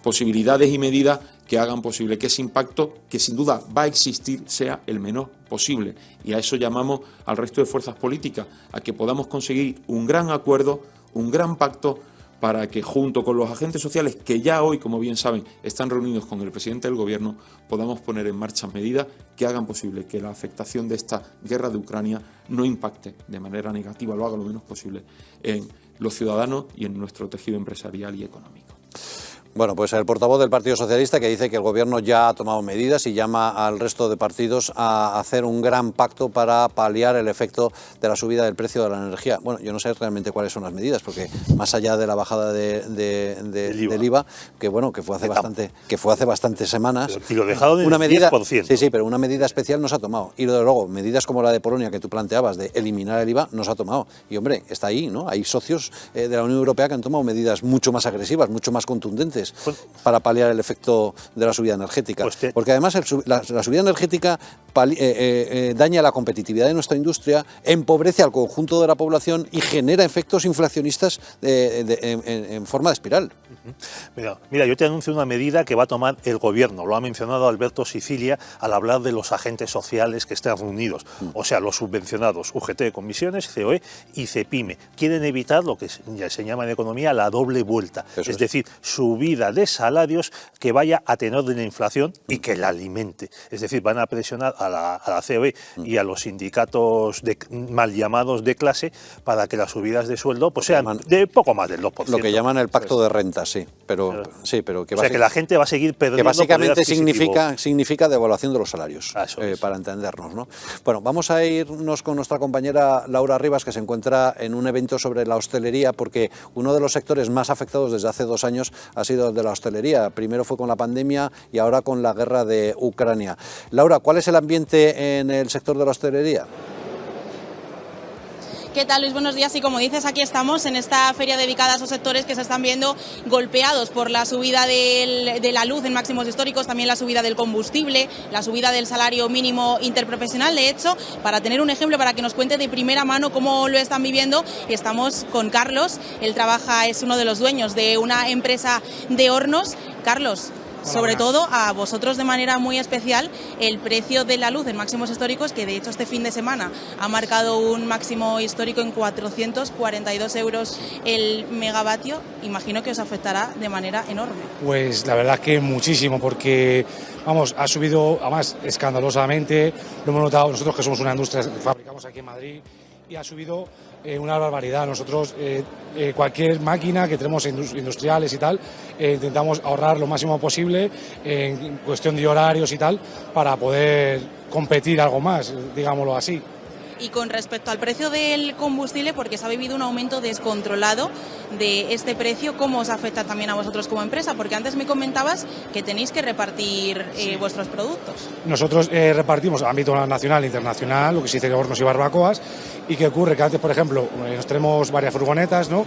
posibilidades y medidas que hagan posible que ese impacto, que sin duda va a existir, sea el menor posible. Y a eso llamamos al resto de fuerzas políticas, a que podamos conseguir un gran acuerdo, un gran pacto, para que junto con los agentes sociales, que ya hoy, como bien saben, están reunidos con el presidente del Gobierno, podamos poner en marcha medidas que hagan posible que la afectación de esta guerra de Ucrania no impacte de manera negativa, lo haga lo menos posible en los ciudadanos y en nuestro tejido empresarial y económico. Bueno, pues el portavoz del Partido Socialista, que dice que el Gobierno ya ha tomado medidas y llama al resto de partidos a hacer un gran pacto para paliar el efecto de la subida del precio de la energía. Bueno, yo no sé realmente cuáles son las medidas, porque más allá de la bajada del IVA, que bueno, que fue hace bastantes semanas, y lo dejado en una medida, 10%. sí, pero una medida especial no se ha tomado. Y luego, medidas como la de Polonia que tú planteabas de eliminar el IVA, no se ha tomado. Y hombre, está ahí, ¿no? Hay socios de la Unión Europea que han tomado medidas mucho más agresivas, mucho más contundentes para paliar el efecto de la subida energética. Porque además la subida energética daña la competitividad de nuestra industria, empobrece al conjunto de la población y genera efectos inflacionistas en forma de espiral. Mira, yo te anuncio una medida que va a tomar el Gobierno, lo ha mencionado Alberto Sicilia al hablar de los agentes sociales que están reunidos, o sea, los subvencionados, UGT, comisiones, COE y CEPIME. Quieren evitar lo que se llama en economía la doble vuelta, es decir, subida de salarios que vaya a tenor de la inflación y que la alimente. Es decir, van a presionar a la COE y a los sindicatos mal llamados de clase para que las subidas de sueldo pues sean de poco más del 2%. Lo que llaman el pacto de rentas, sí, pero que, o sea, que la gente va a seguir perdiendo. Que básicamente significa devaluación de los salarios, para entendernos, ¿no? Bueno, vamos a irnos con nuestra compañera Laura Rivas, que se encuentra en un evento sobre la hostelería, porque uno de los sectores más afectados desde hace 2 años ha sido el de la hostelería. Primero fue con la pandemia y ahora con la guerra de Ucrania. Laura, ¿cuál es el ambiente en el sector de la hostelería? ¿Qué tal, Luis? Buenos días. Y como dices, aquí estamos en esta feria dedicada a esos sectores que se están viendo golpeados por la subida de la luz en máximos históricos, también la subida del combustible, la subida del salario mínimo interprofesional. De hecho, para tener un ejemplo, para que nos cuente de primera mano cómo lo están viviendo, estamos con Carlos. Él es uno de los dueños de una empresa de hornos. Carlos, sobre todo a vosotros de manera muy especial, el precio de la luz en máximos históricos, que de hecho este fin de semana ha marcado un máximo histórico en 442 euros el megavatio, imagino que os afectará de manera enorme. Pues la verdad que muchísimo, porque vamos, ha subido además escandalosamente, lo hemos notado nosotros que somos una industria que fabricamos aquí en Madrid, y ha subido una barbaridad. Nosotros cualquier máquina que tenemos industriales y tal, intentamos ahorrar lo máximo posible en cuestión de horarios y tal, para poder competir algo más, digámoslo así. Y con respecto al precio del combustible, porque se ha vivido un aumento descontrolado de este precio, ¿cómo os afecta también a vosotros como empresa? Porque antes me comentabas que tenéis que repartir vuestros productos. Nosotros repartimos a ámbito nacional e internacional, lo que se dice hornos y barbacoas. ¿Y qué ocurre? Que antes, por ejemplo, nos tenemos varias furgonetas, ¿no?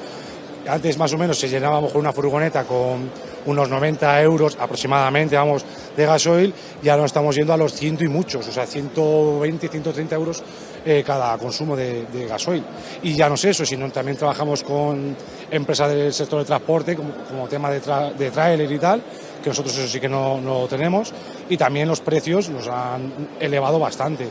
Antes más o menos se llenaba con una furgoneta con unos 90 euros aproximadamente, vamos, de gasoil, y ahora nos estamos yendo a los 100 y muchos, o sea, 120, 130 euros cada consumo de gasoil. Y ya no es eso, sino también trabajamos con empresas del sector de transporte, como tema de tráiler y tal, que nosotros eso sí que no lo tenemos, y también los precios los han elevado bastante.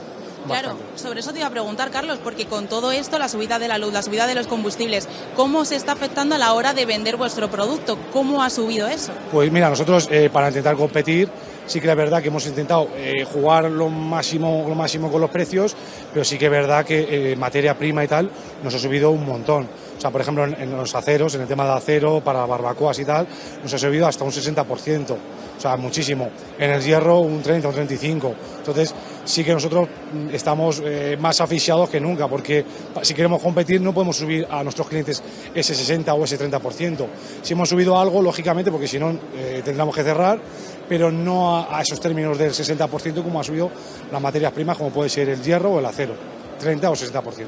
Claro, sobre eso te iba a preguntar, Carlos, porque con todo esto, la subida de la luz, la subida de los combustibles, ¿cómo se está afectando a la hora de vender vuestro producto? ¿Cómo ha subido eso? Pues mira, nosotros para intentar competir, sí que es verdad que hemos intentado jugar lo máximo con los precios, pero sí que es verdad que materia prima y tal nos ha subido un montón. O sea, por ejemplo, en los aceros, en el tema de acero, para barbacoas y tal, nos ha subido hasta un 60%. O sea, muchísimo. En el hierro un 30, un 35. Entonces, sí que nosotros estamos más asfixiados que nunca, porque si queremos competir no podemos subir a nuestros clientes ese 60 o ese 30%. Si hemos subido algo, lógicamente, porque si no tendríamos que cerrar, pero no a esos términos del 60% como ha subido las materias primas, como puede ser el hierro o el acero, 30 o 60%.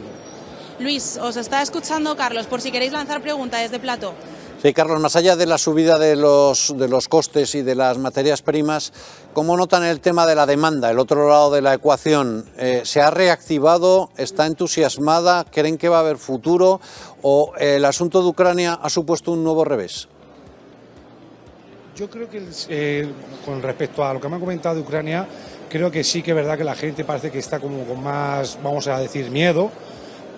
Luis, os está escuchando Carlos, por si queréis lanzar preguntas desde plató. Sí, Carlos, más allá de la subida de los costes y de las materias primas, ¿cómo notan el tema de la demanda, el otro lado de la ecuación? ¿Se ha reactivado? ¿Está entusiasmada? ¿Creen que va a haber futuro? ¿O el asunto de Ucrania ha supuesto un nuevo revés? Yo creo que con respecto a lo que me han comentado de Ucrania, creo que sí que es verdad que la gente parece que está como con más, vamos a decir, miedo.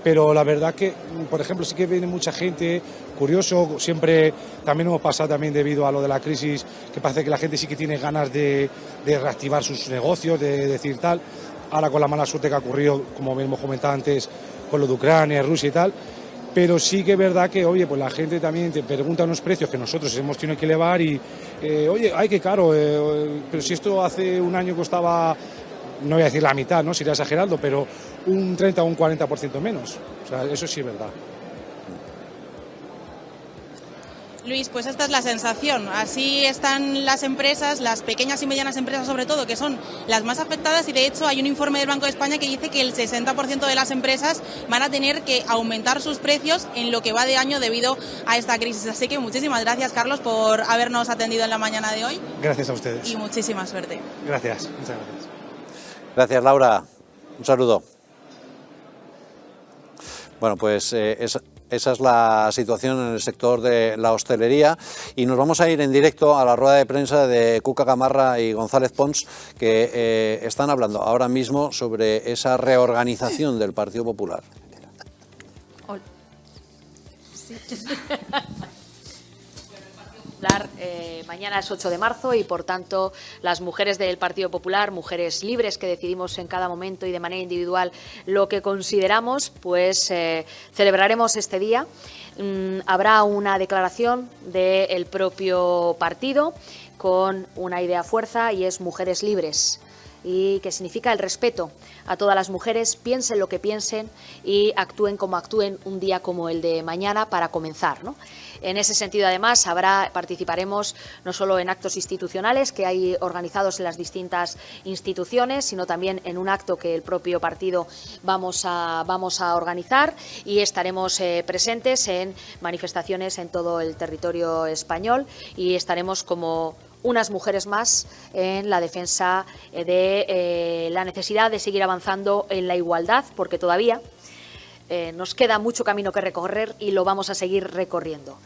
Pero la verdad que, por ejemplo, sí que viene mucha gente, curioso, siempre también hemos pasado también debido a lo de la crisis, que parece que la gente sí que tiene ganas de reactivar sus negocios, de decir tal. Ahora con la mala suerte que ha ocurrido, como hemos comentado antes, con lo de Ucrania, Rusia y tal. Pero sí que es verdad que, oye, pues la gente también te pregunta unos precios que nosotros hemos tenido que elevar y, oye, ay, qué caro, pero si esto hace un año costaba, no voy a decir la mitad, ¿no? Sería exagerando, pero un 30 o un 40% menos. O sea, eso sí es verdad. Luis, pues esta es la sensación. Así están las empresas, las pequeñas y medianas empresas sobre todo, que son las más afectadas, y de hecho hay un informe del Banco de España que dice que el 60% de las empresas van a tener que aumentar sus precios en lo que va de año debido a esta crisis. Así que muchísimas gracias, Carlos, por habernos atendido en la mañana de hoy. Gracias a ustedes. Y muchísima suerte. Gracias, muchas gracias. Gracias, Laura. Un saludo. Bueno, pues esa es la situación en el sector de la hostelería, y nos vamos a ir en directo a la rueda de prensa de Cuca Gamarra y González Pons, que están hablando ahora mismo sobre esa reorganización del Partido Popular. Sí. Mañana es 8 de marzo y, por tanto, las mujeres del Partido Popular, mujeres libres que decidimos en cada momento y de manera individual lo que consideramos, pues celebraremos este día. Habrá una declaración del propio partido con una idea fuerza, y es mujeres libres, y que significa el respeto a todas las mujeres, piensen lo que piensen y actúen como actúen un día como el de mañana para comenzar, ¿no? En ese sentido, además, participaremos no solo en actos institucionales que hay organizados en las distintas instituciones, sino también en un acto que el propio partido vamos a organizar, y estaremos presentes en manifestaciones en todo el territorio español, y estaremos como unas mujeres más en la defensa de la necesidad de seguir avanzando en la igualdad, porque todavía nos queda mucho camino que recorrer y lo vamos a seguir recorriendo.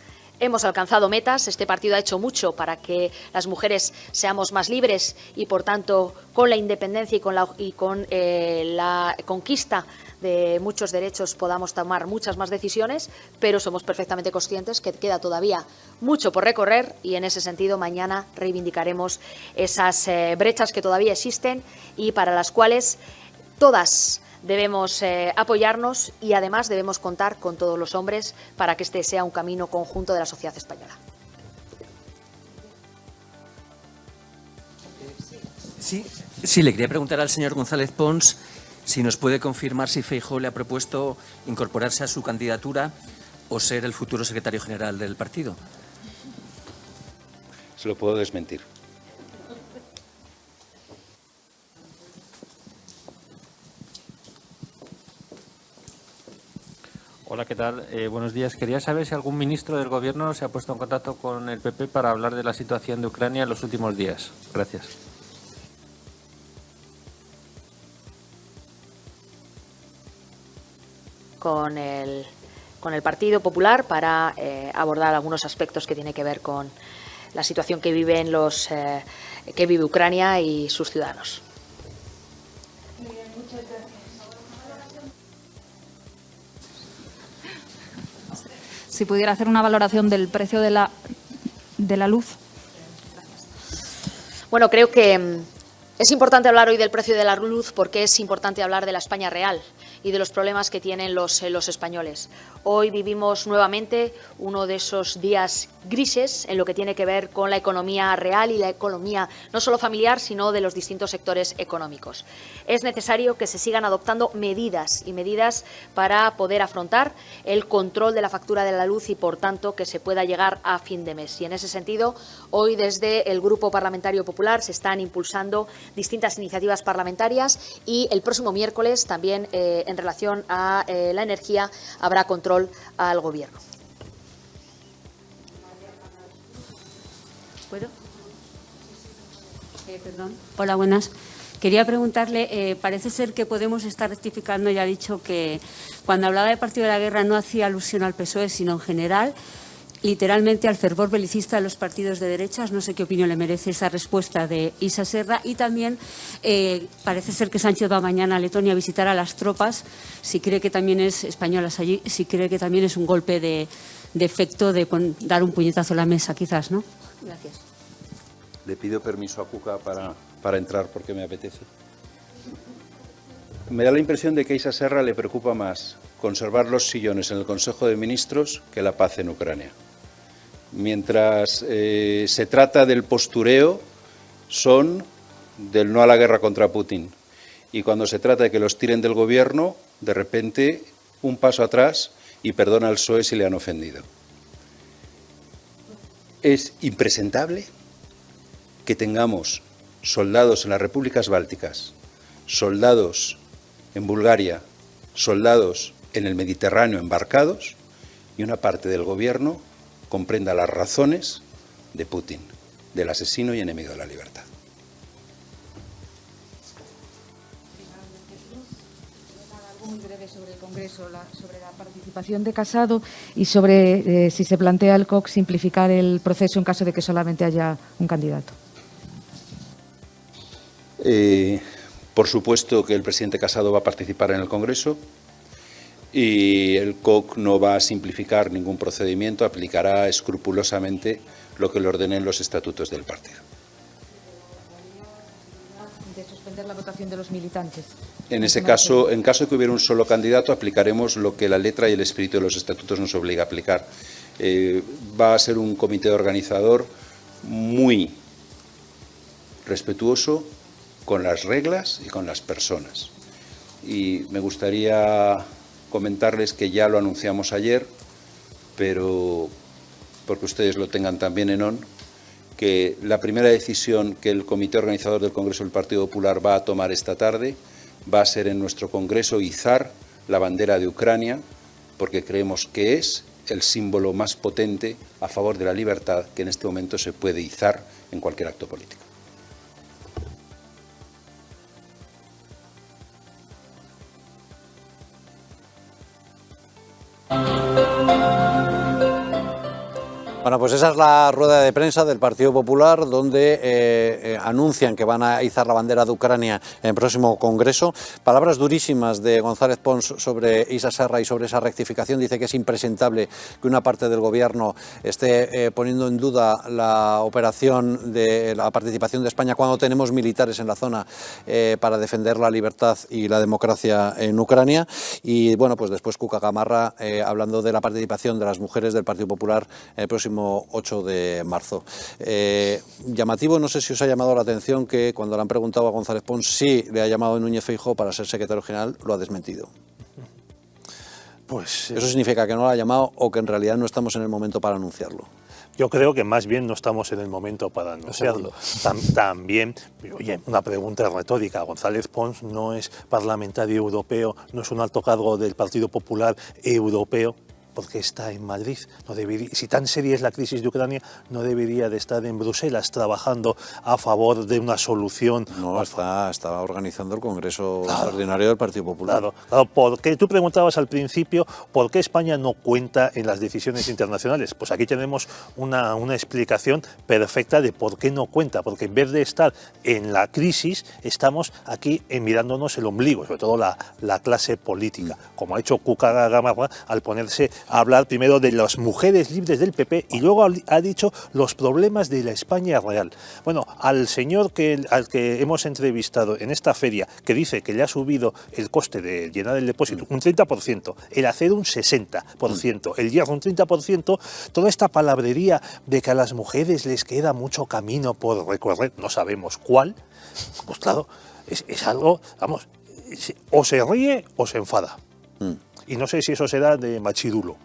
Hemos alcanzado metas, este partido ha hecho mucho para que las mujeres seamos más libres y, por tanto, con la independencia y con la conquista de muchos derechos podamos tomar muchas más decisiones, pero somos perfectamente conscientes que queda todavía mucho por recorrer, y en ese sentido mañana reivindicaremos esas brechas que todavía existen y para las cuales todas debemos apoyarnos, y además debemos contar con todos los hombres para que este sea un camino conjunto de la sociedad española. Sí, le quería preguntar al señor González Pons si nos puede confirmar si Feijóo le ha propuesto incorporarse a su candidatura o ser el futuro secretario general del partido. Se lo puedo desmentir. Hola, ¿qué tal? Buenos días. Quería saber si algún ministro del Gobierno se ha puesto en contacto con el PP para hablar de la situación de Ucrania en los últimos días. Gracias. con el Partido Popular para abordar algunos aspectos que tienen que ver con la situación que vive Ucrania y sus ciudadanos. Si pudiera hacer una valoración del precio de la luz. Bueno, creo que es importante hablar hoy del precio de la luz porque es importante hablar de la España real y de los problemas que tienen los españoles. Hoy vivimos nuevamente uno de esos días grises en lo que tiene que ver con la economía real y la economía no solo familiar, sino de los distintos sectores económicos. Es necesario que se sigan adoptando medidas para poder afrontar el control de la factura de la luz y, por tanto, que se pueda llegar a fin de mes. Y en ese sentido, hoy desde el Grupo Parlamentario Popular se están impulsando distintas iniciativas parlamentarias y el próximo miércoles también en relación a la energía habrá control al Gobierno. ¿Puedo? Perdón. Hola, buenas. Quería preguntarle, parece ser que Podemos está rectificando y ha dicho que cuando hablaba de partido de la guerra no hacía alusión al PSOE, sino en general, literalmente al fervor belicista de los partidos de derechas. No sé qué opinión le merece esa respuesta de Isa Serra. Y también parece ser que Sánchez va mañana a Letonia a visitar a las tropas, si cree que también es españolas allí, si cree que también es un golpe de efecto de dar un puñetazo a la mesa, quizás, ¿no? Gracias. Le pido permiso a Cuca para entrar porque me apetece. Me da la impresión de que a Isa Serra le preocupa más conservar los sillones en el Consejo de Ministros que la paz en Ucrania. Mientras se trata del postureo, son del no a la guerra contra Putin. Y cuando se trata de que los tiren del gobierno, de repente, un paso atrás y perdona al PSOE si le han ofendido. Es impresentable que tengamos soldados en las repúblicas bálticas, soldados en Bulgaria, soldados en el Mediterráneo embarcados y una parte del gobierno comprenda las razones de Putin, del asesino y enemigo de la libertad. Algo muy breve sobre el Congreso, sobre la participación de Casado y sobre si se plantea el COC simplificar el proceso en caso de que solamente haya un candidato. Por supuesto que el presidente Casado va a participar en el Congreso y el COC no va a simplificar ningún procedimiento, aplicará escrupulosamente lo que le ordenen los estatutos del partido. De suspender la votación de los militantes. En ese caso, en caso de que hubiera un solo candidato, aplicaremos lo que la letra y el espíritu de los estatutos nos obliga a aplicar. Va a ser un comité organizador muy respetuoso con las reglas y con las personas. Y me gustaría comentarles que ya lo anunciamos ayer, pero porque ustedes lo tengan también en on, que la primera decisión que el comité organizador del Congreso del Partido Popular va a tomar esta tarde va a ser en nuestro Congreso izar la bandera de Ucrania, porque creemos que es el símbolo más potente a favor de la libertad que en este momento se puede izar en cualquier acto político. Bueno, pues esa es la rueda de prensa del Partido Popular, donde anuncian que van a izar la bandera de Ucrania en el próximo Congreso. Palabras durísimas de González Pons sobre Isa Serra y sobre esa rectificación. Dice que es impresentable que una parte del Gobierno esté poniendo en duda la operación de la participación de España cuando tenemos militares en la zona para defender la libertad y la democracia en Ucrania. Y bueno, pues después Cuca Gamarra hablando de la participación de las mujeres del Partido Popular en el próximo 8 de marzo. Llamativo, no sé si os ha llamado la atención que cuando le han preguntado a González Pons si le ha llamado a Núñez Feijóo para ser secretario general, lo ha desmentido. Pues ¿eso significa que no lo ha llamado o que en realidad no estamos en el momento para anunciarlo? Yo creo que más bien no estamos en el momento para anunciarlo. También, oye, una pregunta retórica. González Pons no es parlamentario europeo, no es un alto cargo del Partido Popular europeo. porque está en Madrid. No debería, si tan seria es la crisis de Ucrania, no debería de estar en Bruselas trabajando a favor de una solución. No, estaba organizando el Congreso Extraordinario del Partido Popular. Claro, porque tú preguntabas al principio por qué España no cuenta en las decisiones internacionales. Pues aquí tenemos una explicación perfecta de por qué no cuenta, porque en vez de estar en la crisis, estamos aquí mirándonos el ombligo, sobre todo la clase política, como ha hecho Cuca Gamarra al ponerse a hablar primero de las mujeres libres del PP y luego ha dicho los problemas de la España real. Bueno, al señor al que hemos entrevistado en esta feria, que dice que le ha subido el coste de llenar el depósito un 30%, el acero un 60%, el hierro un 30%, toda esta palabrería de que a las mujeres les queda mucho camino por recorrer, no sabemos cuál, pues claro, es algo, vamos, o se ríe o se enfada. Y no sé si eso será de machirulo.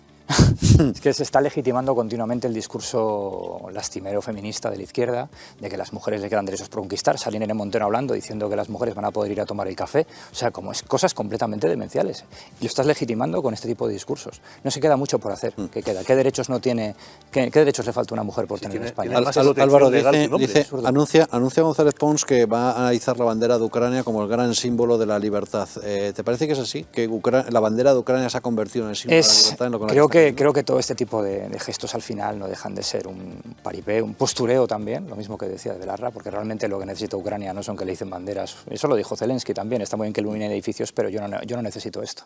Es que se está legitimando continuamente el discurso lastimero feminista de la izquierda, de que las mujeres le quedan derechos por conquistar. Sale Irene Montero hablando, diciendo que las mujeres van a poder ir a tomar el café. O sea, como es cosas completamente demenciales. Y lo estás legitimando con este tipo de discursos. No se queda mucho por hacer. ¿Qué queda? ¿Qué derechos no tiene? ¿Qué derechos le falta a una mujer por tener en España? Álvaro dice, anuncia González Pons que va a izar la bandera de Ucrania como el gran símbolo de la libertad. ¿Te parece que es así? ¿Que la bandera de Ucrania se ha convertido en el símbolo de la libertad? En lo que creo que todo este tipo de gestos al final no dejan de ser un paripé, un postureo también, lo mismo que decía de Belarra, porque realmente lo que necesita Ucrania no son que le dicen banderas. Eso lo dijo Zelensky también, está muy bien que iluminen edificios, pero yo no necesito esto.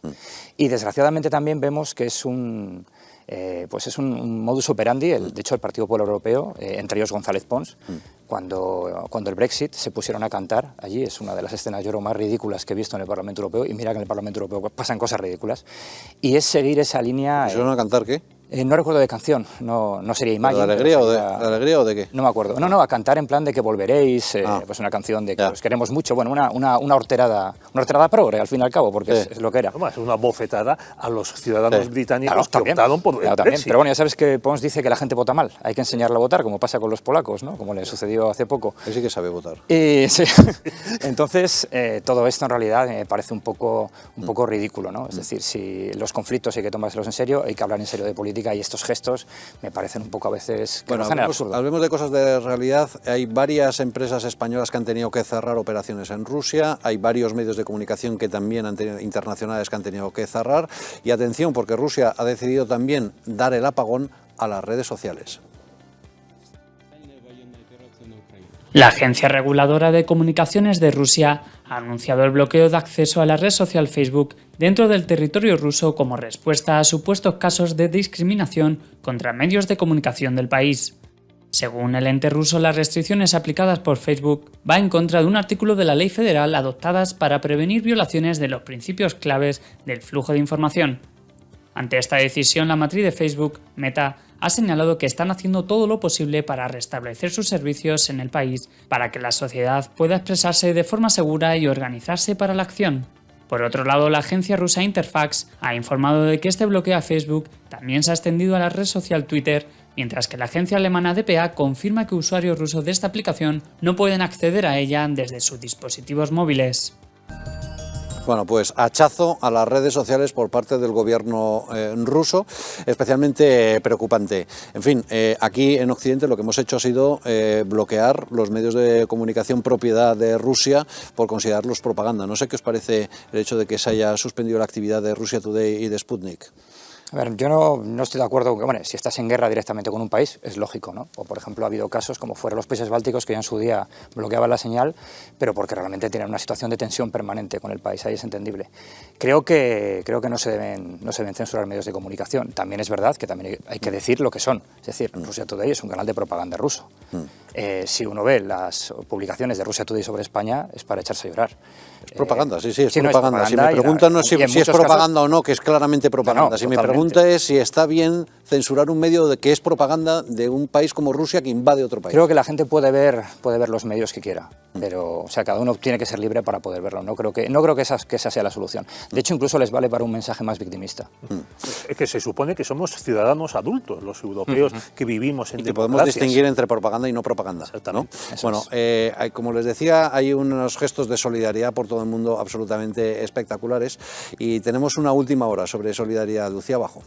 Y desgraciadamente también vemos que es un modus operandi, de hecho el Partido Popular Europeo, entre ellos González Pons, cuando el Brexit se pusieron a cantar allí, es una de las escenas yo creo más ridículas que he visto en el Parlamento Europeo, y mira que en el Parlamento Europeo pasan cosas ridículas, y es seguir esa línea... ¿Pusieron a cantar qué? No recuerdo de canción, no sería Imagine. ¿De alegría o de qué? No me acuerdo. No, a cantar en plan de que volveréis, pues una canción de que os queremos mucho, bueno, una horterada progre, al fin y al cabo, porque es lo que era. Es una bofetada a los ciudadanos británicos que optaron por el Brexit. Pero bueno, ya sabes que Pons dice que la gente vota mal, hay que enseñarla a votar, como pasa con los polacos, ¿no? Como le sucedió hace poco. Él sí que sabe votar. Sí. Entonces, todo esto en realidad me parece un poco ridículo, ¿no? Es decir, si los conflictos hay que tomárselos en serio, hay que hablar en serio de política, y estos gestos me parecen un poco a veces que rozan el absurdo. Hablemos de cosas de realidad. Hay varias empresas españolas que han tenido que cerrar operaciones en Rusia, hay varios medios de comunicación que también internacionales que han tenido que cerrar, y atención, porque Rusia ha decidido también dar el apagón a las redes sociales. La Agencia Reguladora de Comunicaciones de Rusia ha anunciado el bloqueo de acceso a la red social Facebook dentro del territorio ruso como respuesta a supuestos casos de discriminación contra medios de comunicación del país. Según el ente ruso, las restricciones aplicadas por Facebook van en contra de un artículo de la ley federal adoptadas para prevenir violaciones de los principios claves del flujo de información. Ante esta decisión, la matriz de Facebook, Meta, ha señalado que están haciendo todo lo posible para restablecer sus servicios en el país para que la sociedad pueda expresarse de forma segura y organizarse para la acción. Por otro lado, la agencia rusa Interfax ha informado de que este bloqueo a Facebook también se ha extendido a la red social Twitter, mientras que la agencia alemana dpa confirma que usuarios rusos de esta aplicación no pueden acceder a ella desde sus dispositivos móviles. Bueno, pues hachazo a las redes sociales por parte del gobierno ruso, especialmente preocupante. En fin, aquí en Occidente lo que hemos hecho ha sido bloquear los medios de comunicación propiedad de Rusia por considerarlos propaganda. No sé qué os parece el hecho de que se haya suspendido la actividad de Russia Today y de Sputnik. A ver, yo no estoy de acuerdo con que, bueno, si estás en guerra directamente con un país, es lógico, ¿no? O, por ejemplo, ha habido casos como fueron los países bálticos que ya en su día bloqueaban la señal, pero porque realmente tienen una situación de tensión permanente con el país, ahí es entendible. Creo que no se deben censurar medios de comunicación. También es verdad que también hay que decir lo que son. Es decir, Russia Today es un canal de propaganda ruso. Si uno ve las publicaciones de Russia Today sobre España, es para echarse a llorar. Es propaganda, sí, es propaganda. Si me preguntan no es si es propaganda o no, que es claramente propaganda. Si me pregunta es si está bien censurar un medio de que es propaganda de un país como Rusia que invade otro país. Creo que la gente puede ver los medios que quiera, pero o sea, cada uno tiene que ser libre para poder verlo. No creo que esa sea la solución. De hecho, incluso les vale para un mensaje más victimista. Es que se supone que somos ciudadanos adultos, los europeos, que vivimos en democracias. Y que podemos distinguir entre propaganda y no propaganda, ¿no? Bueno, como les decía, hay unos gestos de solidaridad por todo el mundo absolutamente espectaculares, y tenemos una última hora sobre solidaridad. Lucía Bajo.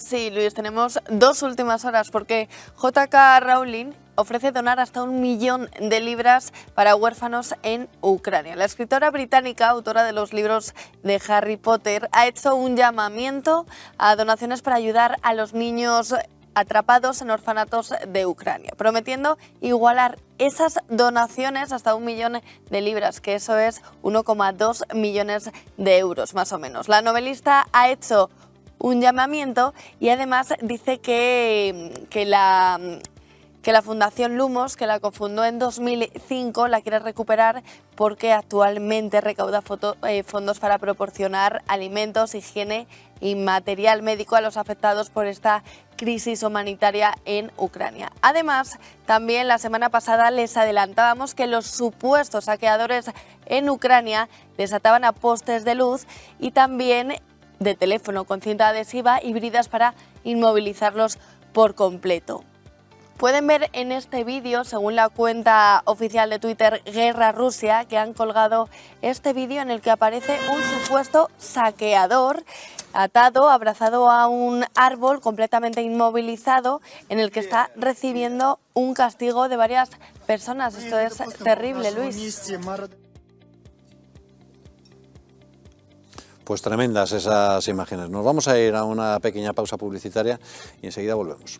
Sí, Luis, tenemos 2 últimas horas porque J.K. Rowling ofrece donar hasta 1 millón de libras para huérfanos en Ucrania. La escritora británica, autora de los libros de Harry Potter, ha hecho un llamamiento a donaciones para ayudar a los niños atrapados en orfanatos de Ucrania, prometiendo igualar esas donaciones hasta 1 millón de libras, que eso es 1,2 millones de euros más o menos. La novelista ha hecho un llamamiento y además dice que la Fundación Lumos, que la cofundó en 2005, la quiere recuperar porque actualmente recauda fondos para proporcionar alimentos, higiene y material médico a los afectados por esta crisis humanitaria en Ucrania. Además, también la semana pasada les adelantábamos que los supuestos saqueadores en Ucrania desataban a postes de luz y también de teléfono con cinta adhesiva y bridas para inmovilizarlos por completo. Pueden ver en este vídeo, según la cuenta oficial de Twitter Guerra Rusia, que han colgado este vídeo en el que aparece un supuesto saqueador atado, abrazado a un árbol, completamente inmovilizado, en el que está recibiendo un castigo de varias personas. Esto es terrible, Luis. Pues tremendas esas imágenes. Nos vamos a ir a una pequeña pausa publicitaria y enseguida volvemos.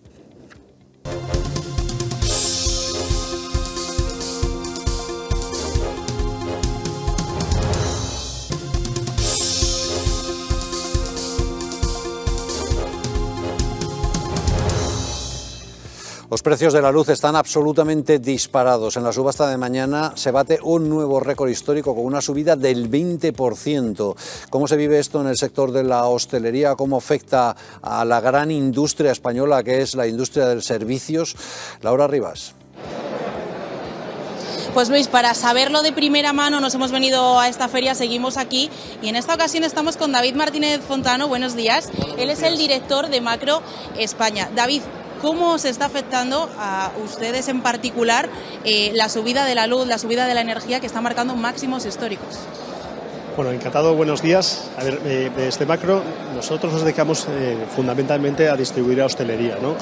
Los precios de la luz están absolutamente disparados. En la subasta de mañana se bate un nuevo récord histórico con una subida del 20%. ¿Cómo se vive esto en el sector de la hostelería? ¿Cómo afecta a la gran industria española que es la industria de servicios? Laura Rivas. Pues Luis, para saberlo de primera mano nos hemos venido a esta feria, seguimos aquí y en esta ocasión estamos con David Martínez Fontano. Buenos días. Él es el director de Macro España. David, ¿cómo os está afectando a ustedes en particular la subida de la luz, la subida de la energía que está marcando máximos históricos? Bueno, encantado, buenos días. A ver, desde Macro nosotros nos dedicamos fundamentalmente a distribuir a hostelería, ¿no?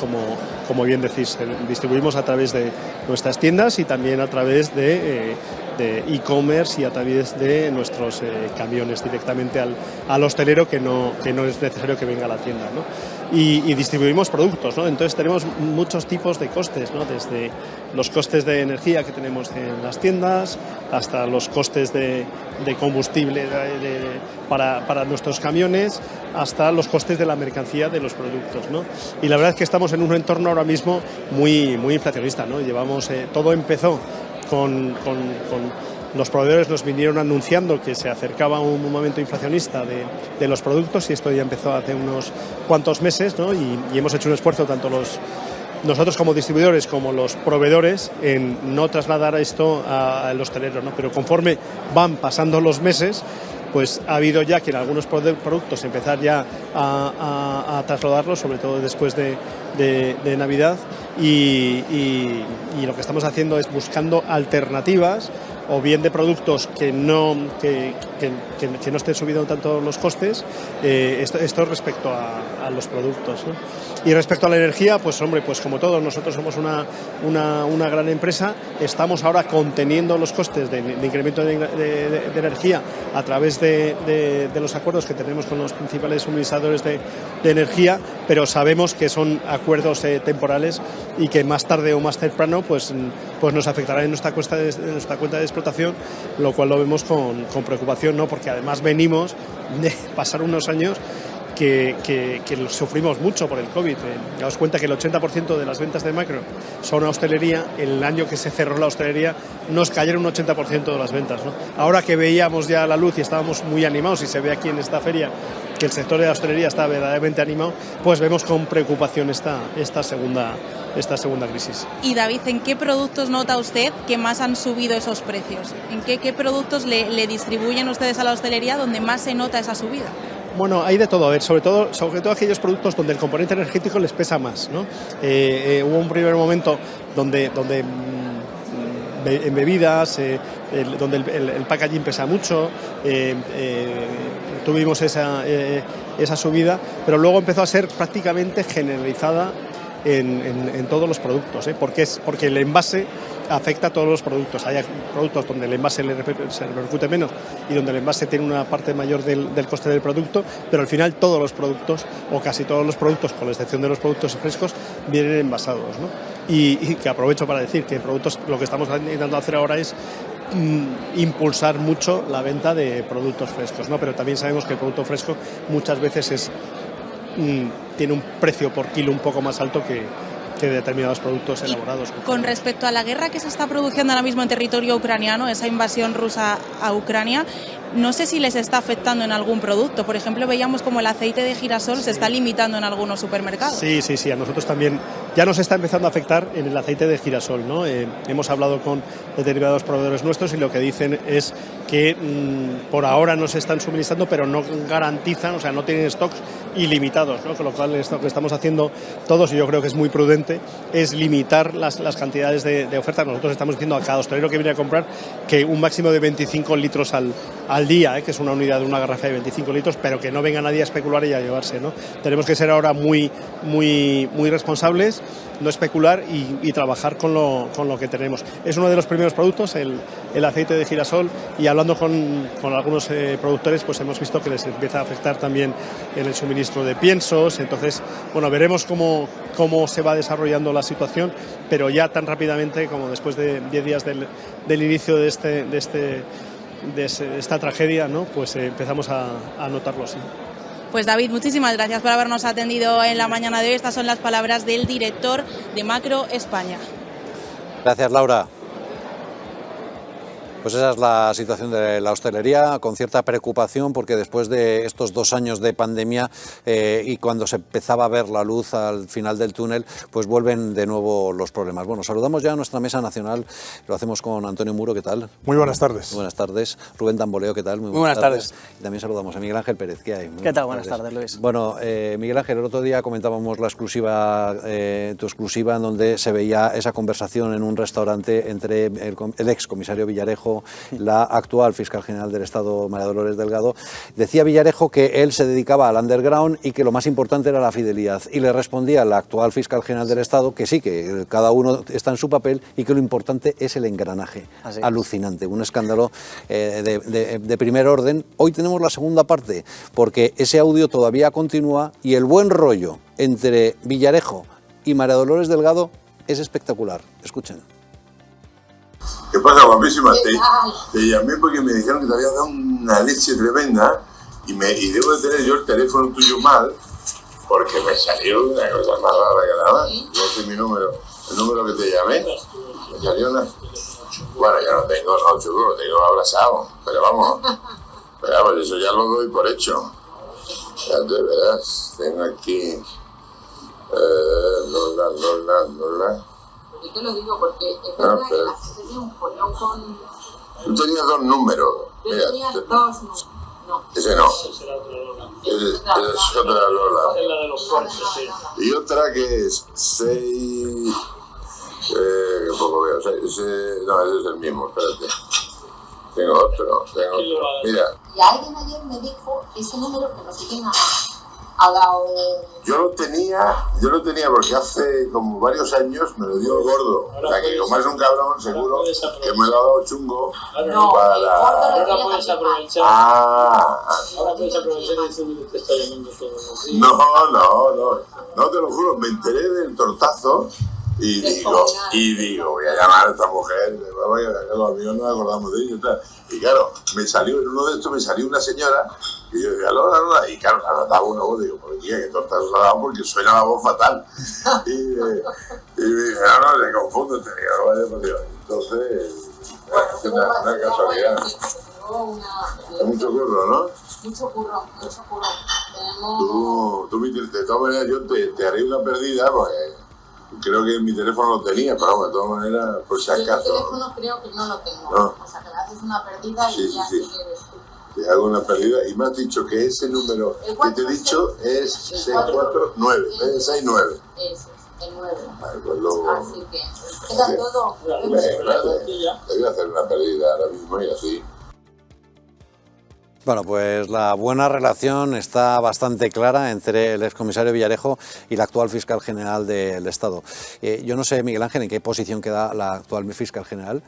Como bien decís, distribuimos a través de nuestras tiendas y también a través de e-commerce y a través de nuestros camiones directamente al hostelero que no es necesario que venga a la tienda, ¿no? Y distribuimos productos, ¿no? Entonces tenemos muchos tipos de costes, ¿no? Desde los costes de energía que tenemos en las tiendas hasta los costes de combustible para nuestros camiones, hasta los costes de la mercancía de los productos, ¿no? Y la verdad es que estamos en un entorno ahora mismo muy inflacionista, ¿no? Todo empezó con los proveedores nos vinieron anunciando que se acercaba un momento inflacionista de los productos y esto ya empezó hace unos cuantos meses, ¿no? Y hemos hecho un esfuerzo tanto nosotros como distribuidores como los proveedores en no trasladar esto al hostelero, ¿no? Pero conforme van pasando los meses, pues ha habido ya que en algunos productos empezar ya a trasladarlos, sobre todo después de Navidad y lo que estamos haciendo es buscando alternativas o bien de productos que no estén subiendo tanto los costes, esto respecto a los productos, ¿no? Y respecto a la energía, pues hombre, pues como todos, nosotros somos una gran empresa, estamos ahora conteniendo los costes de incremento de energía a través de los acuerdos que tenemos con los principales suministradores de energía, pero sabemos que son acuerdos temporales y que más tarde o más temprano pues nos afectará en nuestra cuenta de explotación, lo cual lo vemos con preocupación, ¿no? Porque además venimos de pasar unos años que sufrimos mucho por el COVID. Daos cuenta que el 80% de las ventas de Macro son a hostelería. El año que se cerró la hostelería nos cayeron un 80% de las ventas, ¿no? Ahora que veíamos ya la luz y estábamos muy animados y se ve aquí en esta feria que el sector de la hostelería está verdaderamente animado, pues vemos con preocupación esta segunda crisis. Y David, ¿en qué productos nota usted que más han subido esos precios? ¿En qué productos le distribuyen ustedes a la hostelería donde más se nota esa subida? Bueno, hay de todo, a ver, sobre todo aquellos productos donde el componente energético les pesa más, ¿no? Hubo un primer momento donde en bebidas, donde el packaging pesa mucho, tuvimos esa subida, pero luego empezó a ser prácticamente generalizada en todos los productos, porque el envase afecta a todos los productos. Hay productos donde el envase se repercute menos y donde el envase tiene una parte mayor del coste del producto, pero al final todos los productos, o casi todos los productos, con la excepción de los productos frescos, vienen envasados, ¿no? Y que aprovecho para decir que productos, lo que estamos intentando hacer ahora es impulsar mucho la venta de productos frescos, ¿no? Pero también sabemos que el producto fresco muchas veces tiene un precio por kilo un poco más alto que determinados productos elaborados. Con respecto a la guerra que se está produciendo ahora mismo en territorio ucraniano, esa invasión rusa a Ucrania, no sé si les está afectando en algún producto. Por ejemplo, veíamos como el aceite de girasol se está limitando en algunos supermercados. Sí, a nosotros también ya nos está empezando a afectar en el aceite de girasol, ¿no? Hemos hablado con determinados proveedores nuestros y lo que dicen es que por ahora no se están suministrando, pero no garantizan, o sea, no tienen stocks ilimitados, ¿no? Con lo cual lo que estamos haciendo todos, y yo creo que es muy prudente, es limitar las cantidades de oferta. Nosotros estamos diciendo a cada hostelero que viene a comprar que un máximo de 25 litros al día, que es una unidad de una garrafa de 25 litros, pero que no venga nadie a especular y a llevarse, ¿no? Tenemos que ser ahora muy responsables, no especular y trabajar con lo que tenemos. Es uno de los primeros productos, el aceite de girasol, y hablando con algunos productores, pues hemos visto que les empieza a afectar también en el suministro de piensos. Entonces, bueno, veremos cómo se va desarrollando la situación, pero ya tan rápidamente como después de 10 días del inicio de esta tragedia, ¿no? Pues empezamos a notarlo así. Pues David, muchísimas gracias por habernos atendido en la mañana de hoy. Estas son las palabras del director de Macro España. Gracias, Laura. Pues esa es la situación de la hostelería, con cierta preocupación, porque después de estos 2 años de pandemia y cuando se empezaba a ver la luz al final del túnel, pues vuelven de nuevo los problemas. Bueno, saludamos ya a nuestra mesa nacional, lo hacemos con Antonio Muro, ¿qué tal? Muy buenas tardes. Muy buenas tardes. Rubén Tamboleo, ¿qué tal? Muy buenas tardes. Y también saludamos a Miguel Ángel Pérez, ¿qué hay? ¿Qué tal? Buenas tardes, Luis. Bueno, Miguel Ángel, el otro día comentábamos la exclusiva, tu exclusiva, en donde se veía esa conversación en un restaurante entre el excomisario Villarejo, la actual fiscal general del Estado, María Dolores Delgado. Decía Villarejo que él se dedicaba al underground y que lo más importante era la fidelidad. Y le respondía la actual fiscal general del Estado que sí, que cada uno está en su papel y que lo importante es el engranaje. Así es. Alucinante, un escándalo de primer orden. Hoy tenemos la segunda parte, porque ese audio todavía continúa y el buen rollo entre Villarejo y María Dolores Delgado es espectacular. Escuchen. ¿Qué pasa, guapísima? Te llamé porque me dijeron que te había dado una leche tremenda y debo de tener yo el teléfono tuyo mal porque me salió una cosa más rara que nada. Yo sé mi número, el número que te llamé, me salió una... Bueno, ya no tengo, no, chulo, lo tengo abrazado, pero vamos, eso ya lo doy por hecho. Ya te verás, tengo aquí... Lola. Yo te lo digo porque es verdad que tenía un follón con... Tú tenías 2 números. Yo tenía 2 números. No. Ese no. Ese es otra Lola. Es la de los cortes, sí. Y otra que es 6... que poco veo. No, ese es el mismo, espérate. Tengo otro. Mira. Y alguien ayer me dijo ese número que no sé quién ha dado... Yo lo tenía porque hace como varios años me lo dio el gordo. O sea que como es un cabrón, seguro que me lo ha dado chungo para... Ahora puedes aprovechar. Ahora puedes aprovechar y decir que te está llamando todo. No, te lo juro, me enteré del tortazo y digo, voy a llamar a esta mujer, los amigos nos acordamos de ella y tal. Y claro, en uno de estos me salió una señora y yo decía, Lola, y claro, anotaba una voz, digo, pues tía, que tortazo se ha dado porque suena la voz fatal. Y me dije, no, se confunde, te digo, no vaya por Dios. Entonces, es una casualidad. Es mucho curro, ¿no? Mucho curro. Tú, de todas maneras, yo te haré una perdida porque creo que mi teléfono lo tenía, pero de todas maneras, por si acaso. El teléfono creo que no lo tengo. No. O sea, que le haces una perdida y ya sí que eres tú. Te hago una perdida y me has dicho que ese número que te he dicho es 649, en vez de 69. Ese es, el 9. Vale, pues luego... Así que, queda todo. Te voy a hacer una perdida ahora mismo y así. Bueno, pues la buena relación está bastante clara entre el excomisario Villarejo y la actual fiscal general del Estado. Yo no sé, Miguel Ángel, en qué posición queda la actual fiscal general.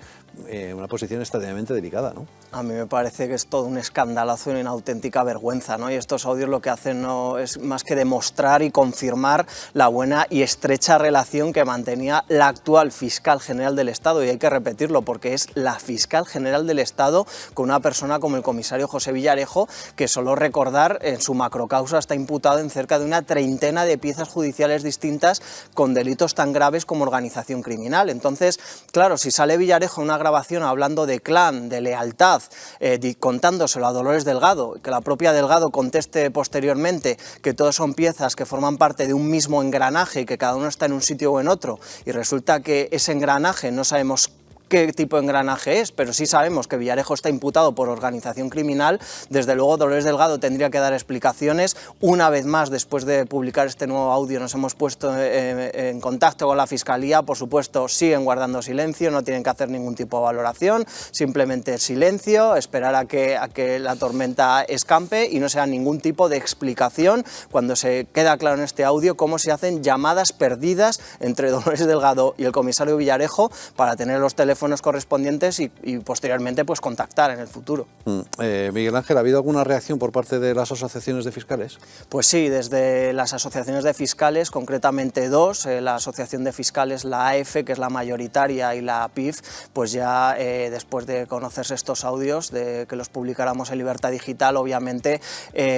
Una posición extraordinariamente delicada, ¿no? A mí me parece que es todo un escandalazo y una auténtica vergüenza, ¿no? Y estos audios lo que hacen no es más que demostrar y confirmar la buena y estrecha relación que mantenía la actual fiscal general del Estado. Y hay que repetirlo porque es la fiscal general del Estado con una persona como el comisario José Villarejo, que solo recordar en su macrocausa está imputado en cerca de una treintena de piezas judiciales distintas con delitos tan graves como organización criminal. Entonces, claro, si sale Villarejo en una grabación hablando de clan, de lealtad, contándoselo a Dolores Delgado, que la propia Delgado conteste posteriormente que todos son piezas que forman parte de un mismo engranaje y que cada uno está en un sitio o en otro, y resulta que ese engranaje no sabemos qué tipo de engranaje es, pero sí sabemos que Villarejo está imputado por organización criminal. Desde luego Dolores Delgado tendría que dar explicaciones. Una vez más, después de publicar este nuevo audio, nos hemos puesto en contacto con la Fiscalía. Por supuesto, siguen guardando silencio, no tienen que hacer ningún tipo de valoración, simplemente silencio, esperar a que la tormenta escampe y no se da ningún tipo de explicación cuando se queda claro en este audio cómo se hacen llamadas perdidas entre Dolores Delgado y el comisario Villarejo para tener los teléfonos correspondientes y posteriormente pues contactar en el futuro. Miguel Ángel, ¿ha habido alguna reacción por parte de las asociaciones de fiscales? Pues sí, desde las asociaciones de fiscales, concretamente dos, la Asociación de Fiscales, la AF, que es la mayoritaria, y la PIF, pues ya después de conocerse estos audios, de que los publicáramos en Libertad Digital, obviamente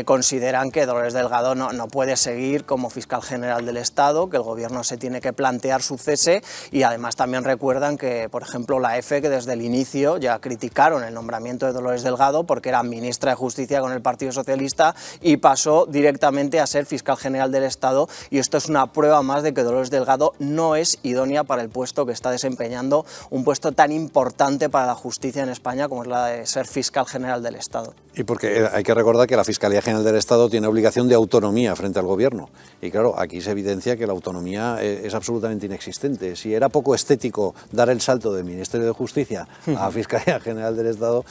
consideran que Dolores Delgado no puede seguir como fiscal general del Estado, que el Gobierno se tiene que plantear su cese, y además también recuerdan que, por ejemplo, la EFE, que desde el inicio ya criticaron el nombramiento de Dolores Delgado porque era ministra de Justicia con el Partido Socialista y pasó directamente a ser fiscal general del Estado, y esto es una prueba más de que Dolores Delgado no es idónea para el puesto que está desempeñando, un puesto tan importante para la justicia en España como es la de ser fiscal general del Estado. Y porque hay que recordar que la Fiscalía General del Estado tiene obligación de autonomía frente al Gobierno, y claro, aquí se evidencia que la autonomía es absolutamente inexistente. Si era poco estético dar el salto del Ministerio de Justicia a Fiscalía General del Estado,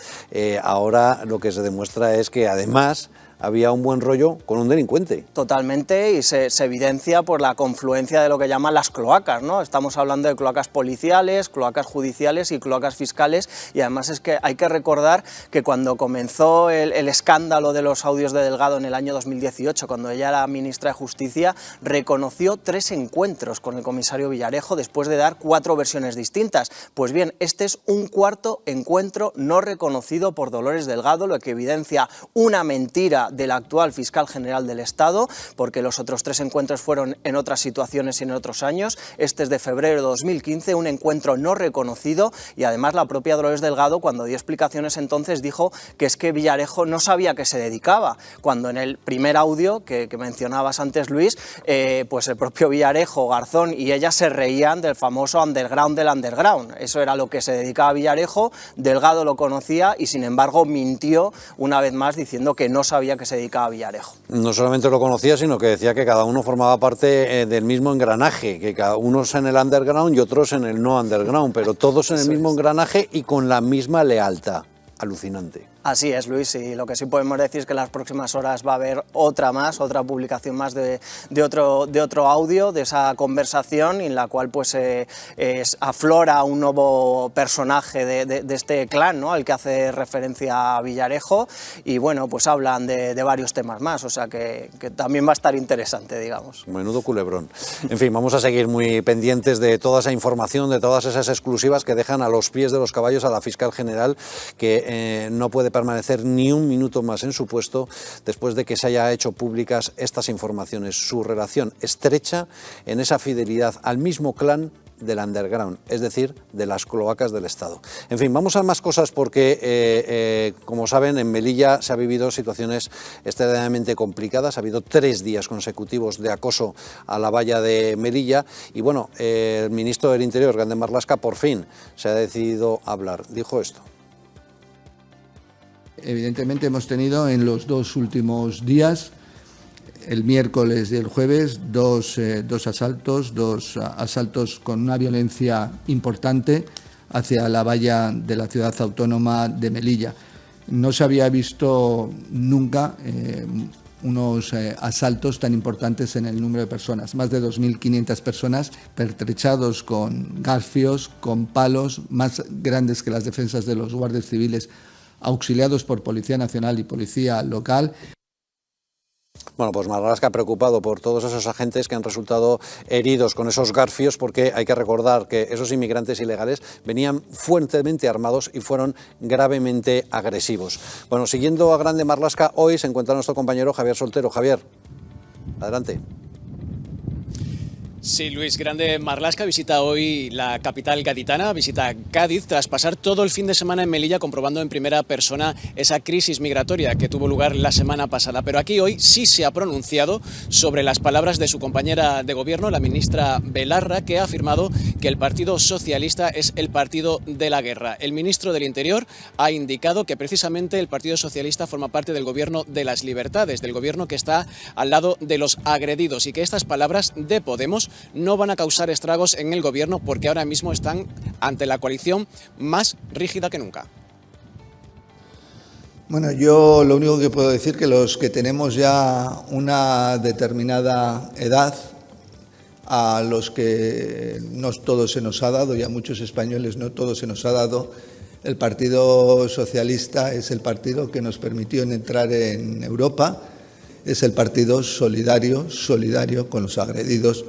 ahora lo que se demuestra es que además había un buen rollo con un delincuente. Totalmente, y se evidencia por la confluencia de lo que llaman las cloacas, ¿no? Estamos hablando de cloacas policiales, cloacas judiciales y cloacas fiscales, y además es que hay que recordar que cuando comenzó el escándalo de los audios de Delgado en el año 2018, cuando ella era ministra de Justicia, reconoció 3 encuentros con el comisario Villarejo después de dar 4 versiones distintas. Pues bien, este es un 4.º encuentro no reconocido por Dolores Delgado, lo que evidencia una mentira del actual fiscal general del Estado, porque los otros 3 encuentros fueron en otras situaciones y en otros años. Este es de febrero de 2015, un encuentro no reconocido, y además la propia Dolores Delgado, cuando dio explicaciones entonces, dijo que es que Villarejo no sabía a qué se dedicaba, cuando en el primer audio que mencionabas antes, Luis, pues el propio Villarejo, Garzón y ella se reían del famoso underground del underground. Eso era lo que se dedicaba Villarejo. Delgado lo conocía y sin embargo mintió una vez más diciendo que no sabía que se dedicaba Villarejo. No solamente lo conocía, sino que decía que cada uno formaba parte del mismo engranaje, que cada unos en el underground y otros en el no underground, pero todos en el mismo engranaje y con la misma lealtad. Alucinante. Así es, Luis, y lo que sí podemos decir es que en las próximas horas va a haber otra publicación más de otro audio, de esa conversación, en la cual pues aflora un nuevo personaje de este clan, ¿no?, al que hace referencia a Villarejo, y bueno, pues hablan de varios temas más, o sea que también va a estar interesante, digamos. Menudo culebrón. En fin, vamos a seguir muy pendientes de toda esa información, de todas esas exclusivas que dejan a los pies de los caballos a la fiscal general, que no puede permanecer ni un minuto más en su puesto después de que se haya hecho públicas estas informaciones. Su relación estrecha en esa fidelidad al mismo clan del underground, es decir, de las cloacas del Estado. En fin, vamos a más cosas porque, como saben, en Melilla se ha vivido situaciones extremadamente complicadas. Ha habido 3 días consecutivos de acoso a la valla de Melilla y, bueno, el ministro del Interior, Grande Marlaska, por fin se ha decidido hablar. Dijo esto. Evidentemente hemos tenido en los 2 últimos días, el miércoles y el jueves, dos asaltos con una violencia importante hacia la valla de la ciudad autónoma de Melilla. No se había visto nunca unos asaltos tan importantes en el número de personas. Más de 2.500 personas pertrechados con garfios, con palos, más grandes que las defensas de los guardias civiles, auxiliados por Policía Nacional y Policía Local. Bueno, pues Marlaska preocupado por todos esos agentes que han resultado heridos con esos garfios, porque hay que recordar que esos inmigrantes ilegales venían fuertemente armados y fueron gravemente agresivos. Bueno, siguiendo a Grande Marlaska, hoy se encuentra nuestro compañero Javier Soltero. Javier, adelante. Sí, Luis, Grande Marlaska visita hoy la capital gaditana, visita Cádiz, tras pasar todo el fin de semana en Melilla comprobando en primera persona esa crisis migratoria que tuvo lugar la semana pasada. Pero aquí hoy sí se ha pronunciado sobre las palabras de su compañera de gobierno, la ministra Belarra, que ha afirmado que el Partido Socialista es el partido de la guerra. El ministro del Interior ha indicado que precisamente el Partido Socialista forma parte del gobierno de las libertades, del gobierno que está al lado de los agredidos, y que estas palabras de Podemos no van a causar estragos en el gobierno porque ahora mismo están ante la coalición más rígida que nunca. Bueno, yo lo único que puedo decir que los que tenemos ya una determinada edad, a los que no todo se nos ha dado y a muchos españoles no todo se nos ha dado, el Partido Socialista es el partido que nos permitió entrar en Europa, es el partido solidario con los agredidos.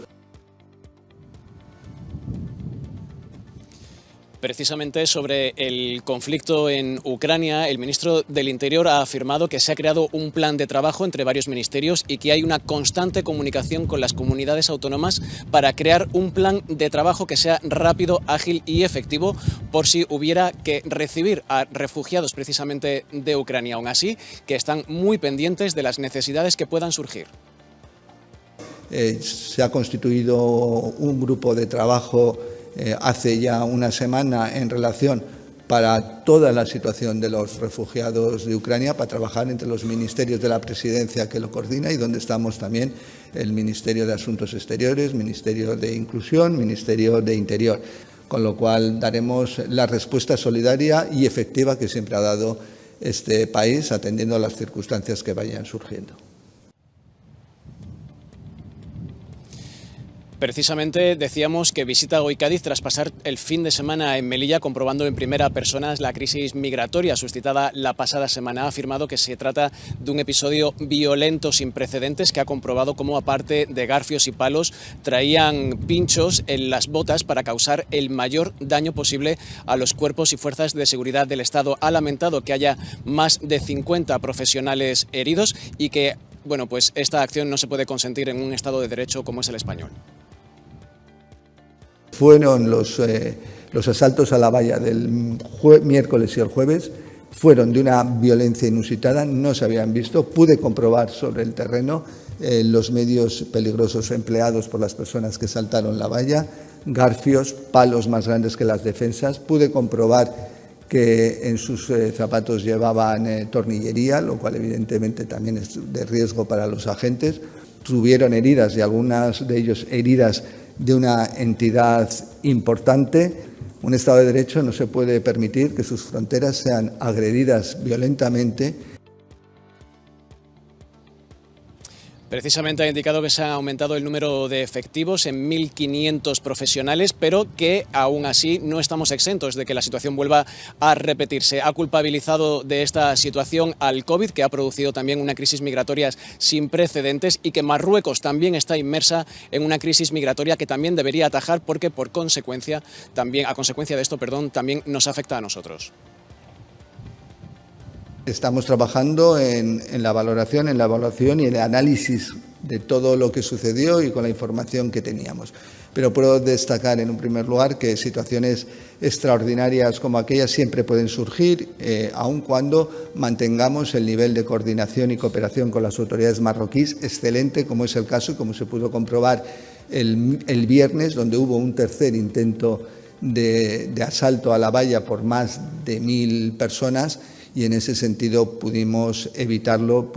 Precisamente sobre el conflicto en Ucrania, el ministro del Interior ha afirmado que se ha creado un plan de trabajo entre varios ministerios y que hay una constante comunicación con las comunidades autónomas para crear un plan de trabajo que sea rápido, ágil y efectivo por si hubiera que recibir a refugiados precisamente de Ucrania. Aún así, que están muy pendientes de las necesidades que puedan surgir. Se ha constituido un grupo de trabajo hace ya una semana en relación para toda la situación de los refugiados de Ucrania, para trabajar entre los ministerios de la Presidencia que lo coordina y donde estamos también el Ministerio de Asuntos Exteriores, Ministerio de Inclusión, Ministerio de Interior, con lo cual daremos la respuesta solidaria y efectiva que siempre ha dado este país, atendiendo a las circunstancias que vayan surgiendo. Precisamente decíamos que visita hoy Cádiz tras pasar el fin de semana en Melilla comprobando en primera persona la crisis migratoria suscitada la pasada semana. Ha afirmado que se trata de un episodio violento sin precedentes que ha comprobado cómo, aparte de garfios y palos, traían pinchos en las botas para causar el mayor daño posible a los cuerpos y fuerzas de seguridad del Estado. Ha lamentado que haya más de 50 profesionales heridos y que, bueno, pues esta acción no se puede consentir en un Estado de Derecho como es el español. Fueron los asaltos a la valla del miércoles y el jueves, fueron de una violencia inusitada, no se habían visto. Pude comprobar sobre el terreno los medios peligrosos empleados por las personas que saltaron la valla, garfios, palos más grandes que las defensas. Pude comprobar que en sus zapatos llevaban tornillería, lo cual evidentemente también es de riesgo para los agentes. Tuvieron heridas y algunas de ellos heridas de una entidad importante. Un Estado de Derecho no se puede permitir que sus fronteras sean agredidas violentamente. Precisamente ha indicado que se ha aumentado el número de efectivos en 1.500 profesionales, pero que aún así no estamos exentos de que la situación vuelva a repetirse. Ha culpabilizado de esta situación al COVID, que ha producido también una crisis migratoria sin precedentes, y que Marruecos también está inmersa en una crisis migratoria que también debería atajar porque a consecuencia de esto, también nos afecta a nosotros. Estamos trabajando en la valoración y el análisis de todo lo que sucedió y con la información que teníamos. Pero puedo destacar en un primer lugar que situaciones extraordinarias como aquellas siempre pueden surgir, aun cuando mantengamos el nivel de coordinación y cooperación con las autoridades marroquíes excelente, como es el caso y como se pudo comprobar el viernes, donde hubo un tercer intento de asalto a la valla por más de 1.000 personas. Y en ese sentido pudieron evitarlo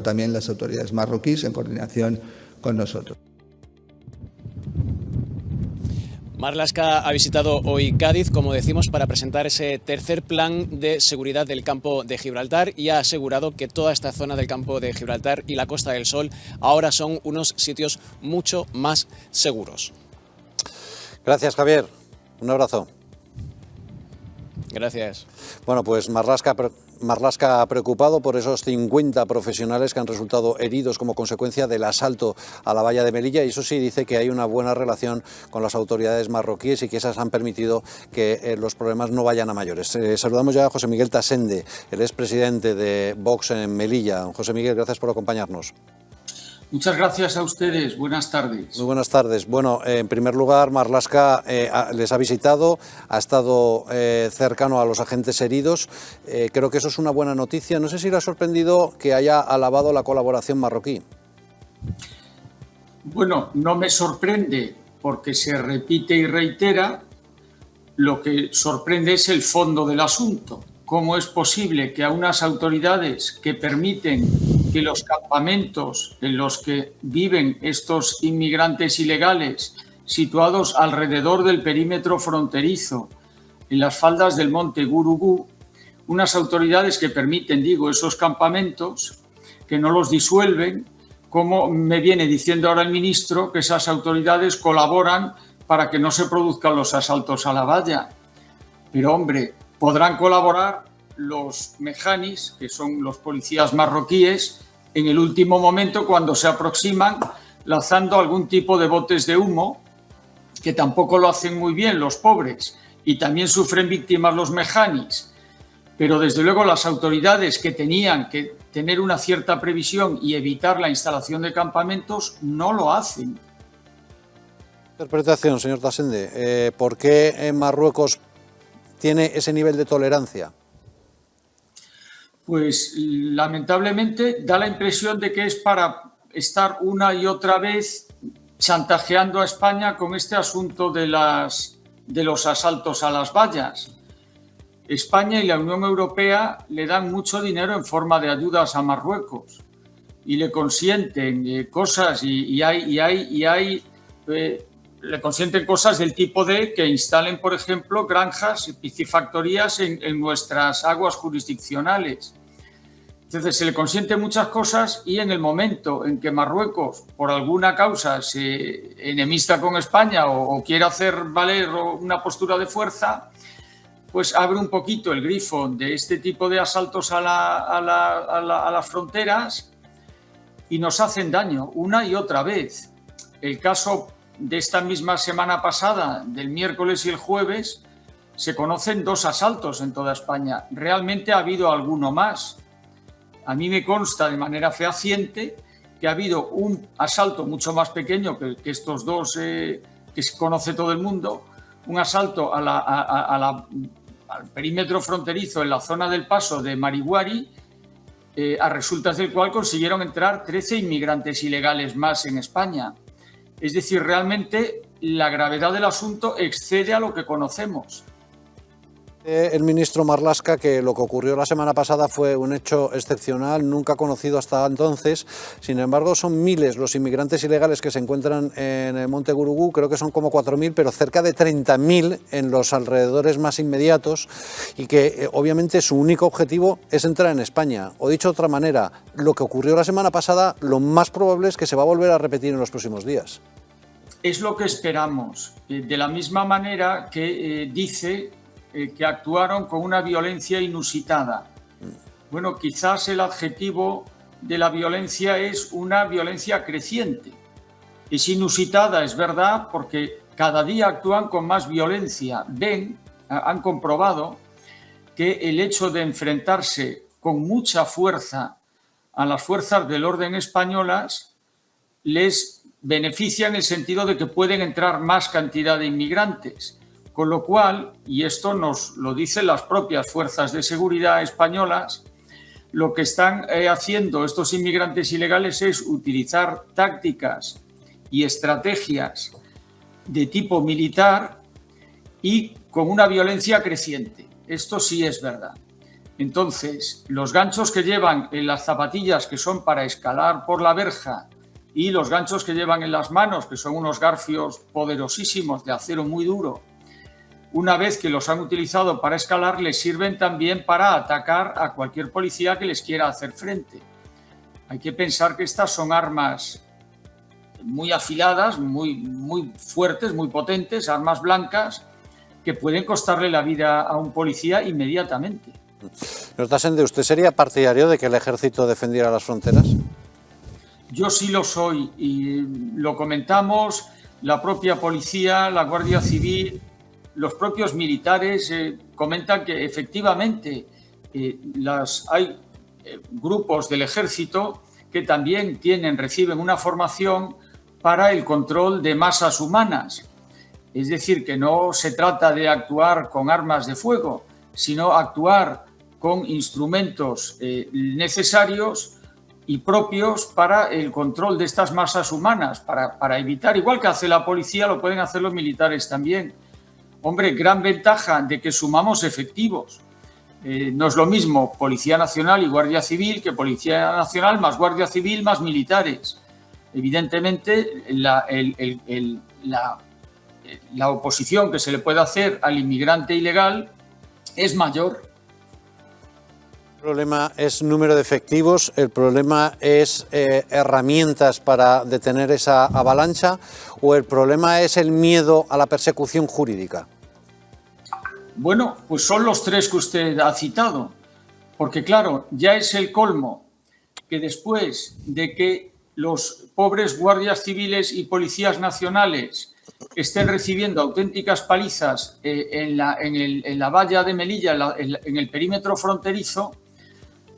también las autoridades marroquíes en coordinación con nosotros. Marlaska ha visitado hoy Cádiz, como decimos, para presentar ese tercer plan de seguridad del campo de Gibraltar y ha asegurado que toda esta zona del campo de Gibraltar y la Costa del Sol ahora son unos sitios mucho más seguros. Gracias, Javier. Un abrazo. Gracias. Bueno, pues Marlaska preocupado por esos 50 profesionales que han resultado heridos como consecuencia del asalto a la valla de Melilla, y eso sí, dice que hay una buena relación con las autoridades marroquíes y que esas han permitido que los problemas no vayan a mayores. Saludamos ya a José Miguel Tasende, el expresidente de Vox en Melilla. José Miguel, gracias por acompañarnos. Muchas gracias a ustedes. Buenas tardes. Muy buenas tardes. Bueno, en primer lugar, Marlaska les ha visitado, ha estado cercano a los agentes heridos. Creo que eso es una buena noticia. No sé si le ha sorprendido que haya alabado la colaboración marroquí. Bueno, no me sorprende porque se repite y reitera. Lo que sorprende es el fondo del asunto. ¿Cómo es posible que a unas autoridades que permiten que los campamentos en los que viven estos inmigrantes ilegales, situados alrededor del perímetro fronterizo, en las faldas del monte Gurugú, unas autoridades que permiten, esos campamentos, que no los disuelven, como me viene diciendo ahora el ministro, que esas autoridades colaboran para que no se produzcan los asaltos a la valla? Pero, hombre, podrán colaborar los mejanis, que son los policías marroquíes, en el último momento cuando se aproximan lanzando algún tipo de botes de humo, que tampoco lo hacen muy bien los pobres, y también sufren víctimas los mejanis. Pero desde luego las autoridades que tenían que tener una cierta previsión y evitar la instalación de campamentos no lo hacen. Interpretación, señor Tasende. ¿Por qué Marruecos tiene ese nivel de tolerancia? Pues lamentablemente da la impresión de que es para estar una y otra vez chantajeando a España con este asunto de los asaltos a las vallas. España y la Unión Europea le dan mucho dinero en forma de ayudas a Marruecos y le consienten cosas le consienten cosas del tipo de que instalen, por ejemplo, granjas y piscifactorías en nuestras aguas jurisdiccionales. Entonces se le consienten muchas cosas y en el momento en que Marruecos, por alguna causa, se enemista con España o quiere hacer valer una postura de fuerza, pues abre un poquito el grifo de este tipo de asaltos a las fronteras y nos hacen daño una y otra vez. El caso de esta misma semana pasada, del miércoles y el jueves, se conocen 2 asaltos en toda España. Realmente ha habido alguno más. A mí me consta de manera fehaciente que ha habido un asalto mucho más pequeño que estos 2 que se conoce todo el mundo, un asalto al perímetro fronterizo en la zona del paso de Mariguari, a resultas del cual consiguieron entrar 13 inmigrantes ilegales más en España. Es decir, realmente la gravedad del asunto excede a lo que conocemos. El ministro Marlaska que lo que ocurrió la semana pasada fue un hecho excepcional, nunca conocido hasta entonces. Sin embargo, son miles los inmigrantes ilegales que se encuentran en el monte Gurugú, creo que son como 4.000, pero cerca de 30.000 en los alrededores más inmediatos, y que obviamente su único objetivo es entrar en España. O dicho de otra manera, lo que ocurrió la semana pasada, lo más probable es que se va a volver a repetir en los próximos días. Es lo que esperamos. De la misma manera que dice que actuaron con una violencia inusitada. Bueno, quizás el adjetivo de la violencia es una violencia creciente. Es inusitada, es verdad, porque cada día actúan con más violencia. Han comprobado que el hecho de enfrentarse con mucha fuerza a las fuerzas del orden españolas les beneficia en el sentido de que pueden entrar más cantidad de inmigrantes. Con lo cual, y esto nos lo dicen las propias fuerzas de seguridad españolas, lo que están haciendo estos inmigrantes ilegales es utilizar tácticas y estrategias de tipo militar y con una violencia creciente. Esto sí es verdad. Entonces, los ganchos que llevan en las zapatillas, que son para escalar por la verja y los ganchos que llevan en las manos, que son unos garfios poderosísimos de acero muy duro, una vez que los han utilizado para escalar, les sirven también para atacar a cualquier policía que les quiera hacer frente. Hay que pensar que estas son armas muy afiladas, muy fuertes, muy potentes, armas blancas, que pueden costarle la vida a un policía inmediatamente. Señor Tasende, ¿usted sería partidario de que el ejército defendiera las fronteras? Yo sí lo soy y lo comentamos, la propia policía, la Guardia Civil, los propios militares comentan que efectivamente hay grupos del ejército que también reciben una formación para el control de masas humanas. Es decir, que no se trata de actuar con armas de fuego, sino actuar con instrumentos necesarios y propios para el control de estas masas humanas, para evitar, igual que hace la policía, lo pueden hacer los militares también. Hombre, gran ventaja de que sumamos efectivos. No es lo mismo Policía Nacional y Guardia Civil que Policía Nacional más Guardia Civil más militares. Evidentemente, la oposición que se le puede hacer al inmigrante ilegal es mayor. El problema es número de efectivos, el problema es herramientas para detener esa avalancha, o el problema es el miedo a la persecución jurídica. Bueno, pues son los tres que usted ha citado, porque claro, ya es el colmo que después de que los pobres guardias civiles y policías nacionales estén recibiendo auténticas palizas en la valla de Melilla, en el perímetro fronterizo,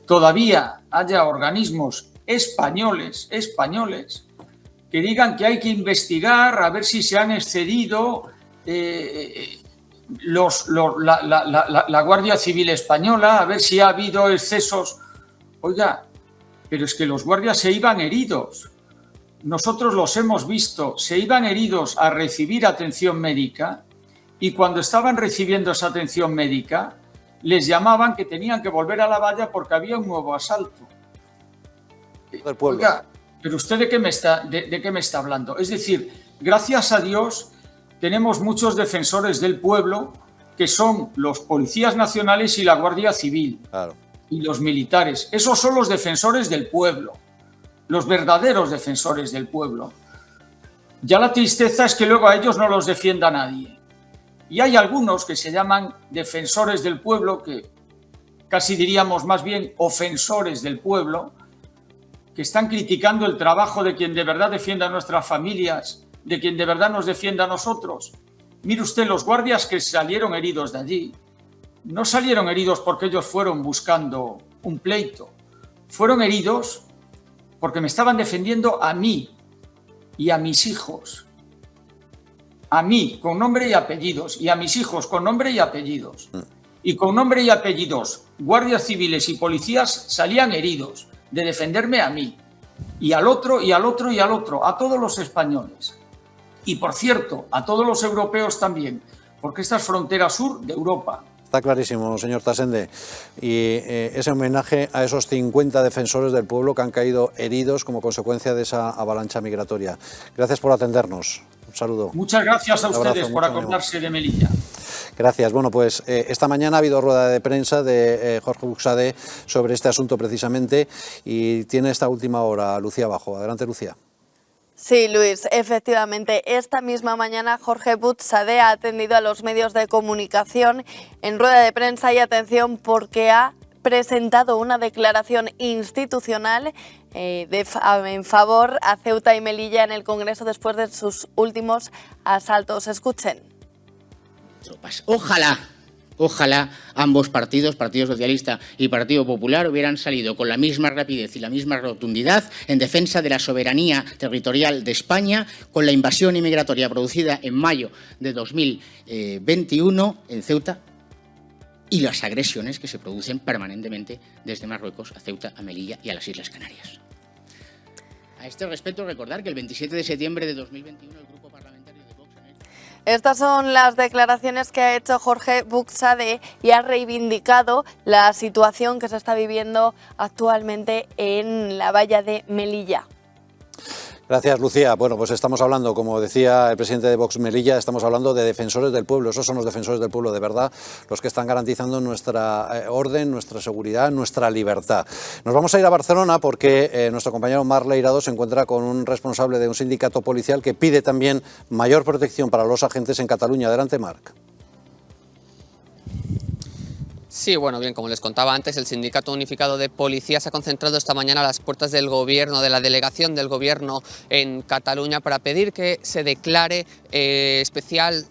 todavía haya organismos españoles que digan que hay que investigar a ver si se han excedido la Guardia Civil española, a ver si ha habido excesos. Oiga, pero es que los guardias se iban heridos. Nosotros los hemos visto, se iban heridos a recibir atención médica y cuando estaban recibiendo esa atención médica les llamaban que tenían que volver a la valla porque había un nuevo asalto. Oiga, pero ¿usted de qué me está hablando? Es decir, gracias a Dios tenemos muchos defensores del pueblo que son los policías nacionales y la Guardia Civil. Claro. Y los militares. Esos son los defensores del pueblo, los verdaderos defensores del pueblo. Ya la tristeza es que luego a ellos no los defienda nadie. Y hay algunos que se llaman defensores del pueblo, que casi diríamos más bien ofensores del pueblo, que están criticando el trabajo de quien de verdad defienda a nuestras familias, de quien de verdad nos defienda a nosotros. Mire usted, los guardias que salieron heridos de allí, no salieron heridos porque ellos fueron buscando un pleito. Fueron heridos porque me estaban defendiendo a mí y a mis hijos. A mí, con nombre y apellidos, y a mis hijos, con nombre y apellidos. Y con nombre y apellidos, guardias civiles y policías salían heridos de defenderme a mí. Y al otro, y al otro, y al otro, a todos los españoles. Y, por cierto, a todos los europeos también, porque esta es frontera sur de Europa. Está clarísimo, señor Tasende. Y ese homenaje a esos 50 defensores del pueblo que han caído heridos como consecuencia de esa avalancha migratoria. Gracias por atendernos. Un saludo. Muchas gracias a ustedes por acordarse de Melilla. Gracias. Bueno, pues esta mañana ha habido rueda de prensa de Jorge Buxadé sobre este asunto precisamente y tiene esta última hora Lucía Bajo. Adelante, Lucía. Sí, Luis, efectivamente, esta misma mañana Jorge Buxadé ha atendido a los medios de comunicación en rueda de prensa y atención porque ha presentado una declaración institucional en favor a Ceuta y Melilla en el Congreso después de sus últimos asaltos. Escuchen. Ojalá ambos partidos, Partido Socialista y Partido Popular, hubieran salido con la misma rapidez y la misma rotundidad en defensa de la soberanía territorial de España con la invasión inmigratoria producida en mayo de 2021 en Ceuta y las agresiones que se producen permanentemente desde Marruecos a Ceuta, a Melilla y a las Islas Canarias. A este respecto, recordar que el 27 de septiembre de 2021 el Grupo Parlamentario de Vox... Estas son las declaraciones que ha hecho Jorge Buxadé y ha reivindicado la situación que se está viviendo actualmente en la valla de Melilla. Gracias, Lucía. Bueno, pues estamos hablando, como decía el presidente de Vox Melilla, estamos hablando de defensores del pueblo. Esos son los defensores del pueblo de verdad, los que están garantizando nuestra orden, nuestra seguridad, nuestra libertad. Nos vamos a ir a Barcelona porque nuestro compañero Marc Leirado se encuentra con un responsable de un sindicato policial que pide también mayor protección para los agentes en Cataluña. Adelante, Marc. Sí, bueno, bien, como les contaba antes, el Sindicato Unificado de Policía se ha concentrado esta mañana a las puertas del Gobierno, de la delegación del Gobierno en Cataluña, para pedir que se declare especial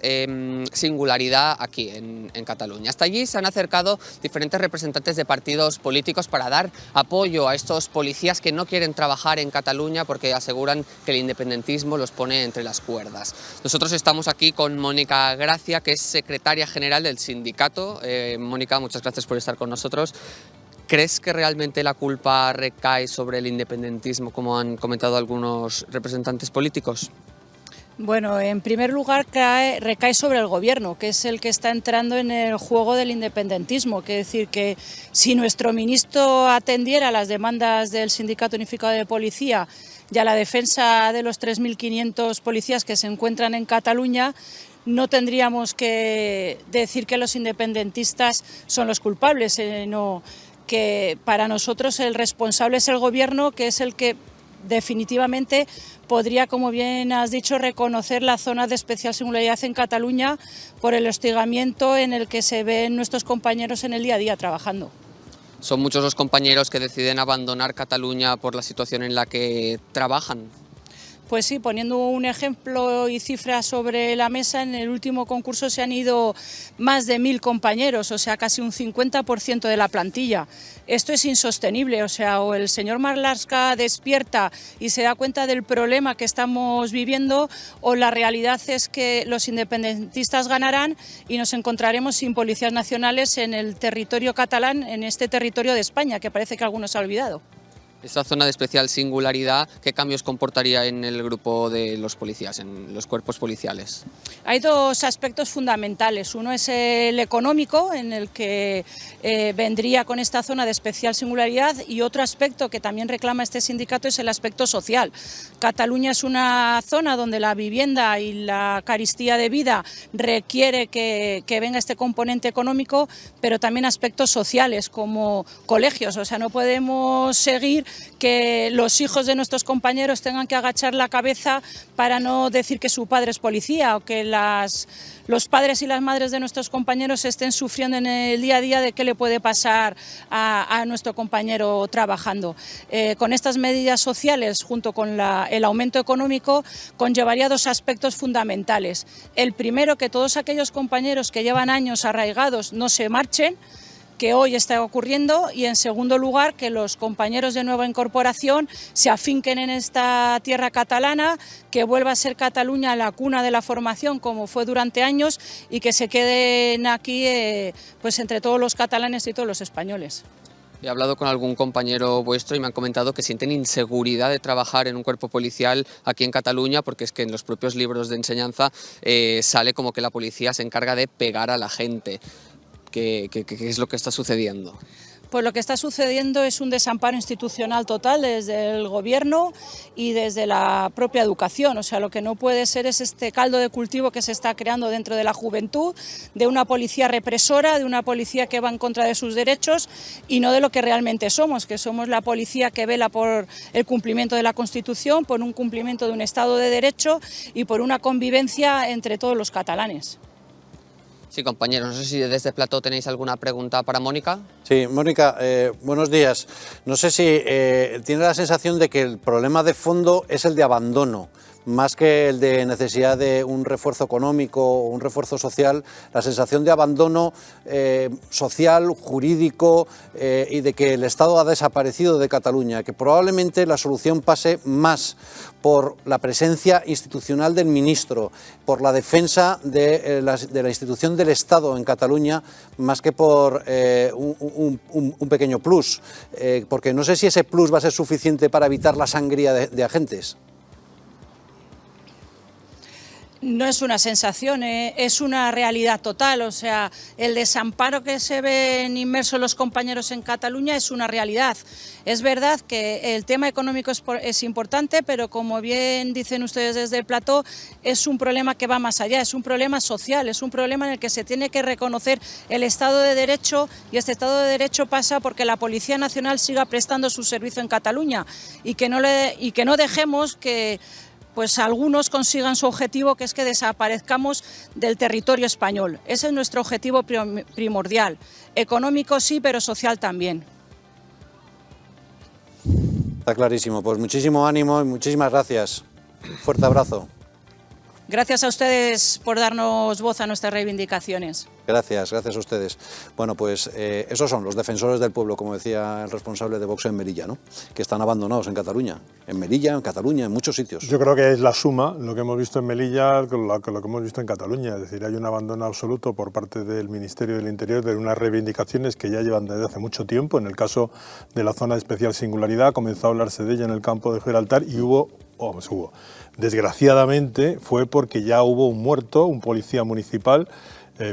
singularidad aquí en Cataluña. Hasta allí se han acercado diferentes representantes de partidos políticos para dar apoyo a estos policías que no quieren trabajar en Cataluña porque aseguran que el independentismo los pone entre las cuerdas. Nosotros estamos aquí con Mónica Gracia, que es secretaria general del sindicato. Mónica, muchas gracias por estar con nosotros. ¿Crees que realmente la culpa recae sobre el independentismo, como han comentado algunos representantes políticos? Bueno, en primer lugar recae sobre el Gobierno, que es el que está entrando en el juego del independentismo. Quiere decir que si nuestro ministro atendiera a las demandas del Sindicato Unificado de Policía y a la defensa de los 3.500 policías que se encuentran en Cataluña, no tendríamos que decir que los independentistas son los culpables, sino que para nosotros el responsable es el Gobierno, que es el que definitivamente podría, como bien has dicho, reconocer la zona de especial singularidad en Cataluña por el hostigamiento en el que se ven nuestros compañeros en el día a día trabajando. Son muchos los compañeros que deciden abandonar Cataluña por la situación en la que trabajan. Pues sí, poniendo un ejemplo y cifras sobre la mesa, en el último concurso se han ido más de 1.000 compañeros, o sea, casi un 50% de la plantilla. Esto es insostenible, o sea, o el señor Marlaska despierta y se da cuenta del problema que estamos viviendo, o la realidad es que los independentistas ganarán y nos encontraremos sin policías nacionales en el territorio catalán, en este territorio de España, que parece que algunos ha olvidado. Esta zona de especial singularidad, ¿qué cambios comportaría en el grupo de los policías, en los cuerpos policiales? Hay dos aspectos fundamentales. Uno es el económico, en el que vendría con esta zona de especial singularidad, y otro aspecto que también reclama este sindicato es el aspecto social. Cataluña es una zona donde la vivienda y la carestía de vida requiere que venga este componente económico, pero también aspectos sociales como colegios. O sea, no podemos seguir que los hijos de nuestros compañeros tengan que agachar la cabeza para no decir que su padre es policía, o que los padres y las madres de nuestros compañeros estén sufriendo en el día a día de qué le puede pasar a nuestro compañero trabajando. Con estas medidas sociales, junto con el aumento económico, conllevaría dos aspectos fundamentales. El primero, que todos aquellos compañeros que llevan años arraigados no se marchen, que hoy está ocurriendo, y en segundo lugar que los compañeros de nueva incorporación se afinquen en esta tierra catalana, que vuelva a ser Cataluña la cuna de la formación como fue durante años, y que se queden aquí pues entre todos los catalanes y todos los españoles. He hablado con algún compañero vuestro y me han comentado que sienten inseguridad de trabajar en un cuerpo policial aquí en Cataluña, porque es que en los propios libros de enseñanza sale como que la policía se encarga de pegar a la gente. ¿Qué es lo que está sucediendo? Pues lo que está sucediendo es un desamparo institucional total desde el Gobierno y desde la propia educación. O sea, lo que no puede ser es este caldo de cultivo que se está creando dentro de la juventud, de una policía represora, de una policía que va en contra de sus derechos y no de lo que realmente somos, que somos la policía que vela por el cumplimiento de la Constitución, por un cumplimiento de un Estado de Derecho y por una convivencia entre todos los catalanes. Sí, compañeros, no sé si desde el plató tenéis alguna pregunta para Mónica. Sí, Mónica, buenos días. No sé si tiene la sensación de que el problema de fondo es el de abandono, más que el de necesidad de un refuerzo económico o un refuerzo social, la sensación de abandono social, jurídico y de que el Estado ha desaparecido de Cataluña, que probablemente la solución pase más por la presencia institucional del ministro, por la defensa de la institución del Estado en Cataluña, más que por un pequeño plus, porque no sé si ese plus va a ser suficiente para evitar la sangría de agentes. No es una sensación, es una realidad total. O sea, el desamparo que se ven inmersos los compañeros en Cataluña es una realidad. Es verdad que el tema económico es importante, pero como bien dicen ustedes desde el plató, es un problema que va más allá, es un problema social, es un problema en el que se tiene que reconocer el Estado de Derecho, y este Estado de Derecho pasa porque la Policía Nacional siga prestando su servicio en Cataluña y que no dejemos que pues algunos consigan su objetivo, que es que desaparezcamos del territorio español. Ese es nuestro objetivo primordial. Económico sí, pero social también. Está clarísimo. Pues muchísimo ánimo y muchísimas gracias. Fuerte abrazo. Gracias a ustedes por darnos voz a nuestras reivindicaciones. Gracias a ustedes. Bueno, pues esos son los defensores del pueblo, como decía el responsable de Vox en Melilla, ¿no? Que están abandonados en Cataluña. En Melilla, en Cataluña, en muchos sitios. Yo creo que es la suma, lo que hemos visto en Melilla, con lo que hemos visto en Cataluña. Es decir, hay un abandono absoluto por parte del Ministerio del Interior de unas reivindicaciones que ya llevan desde hace mucho tiempo. En el caso de la zona de especial singularidad, comenzó a hablarse de ella en el campo de Gibraltar y hubo. Desgraciadamente fue porque ya hubo un muerto, un policía municipal,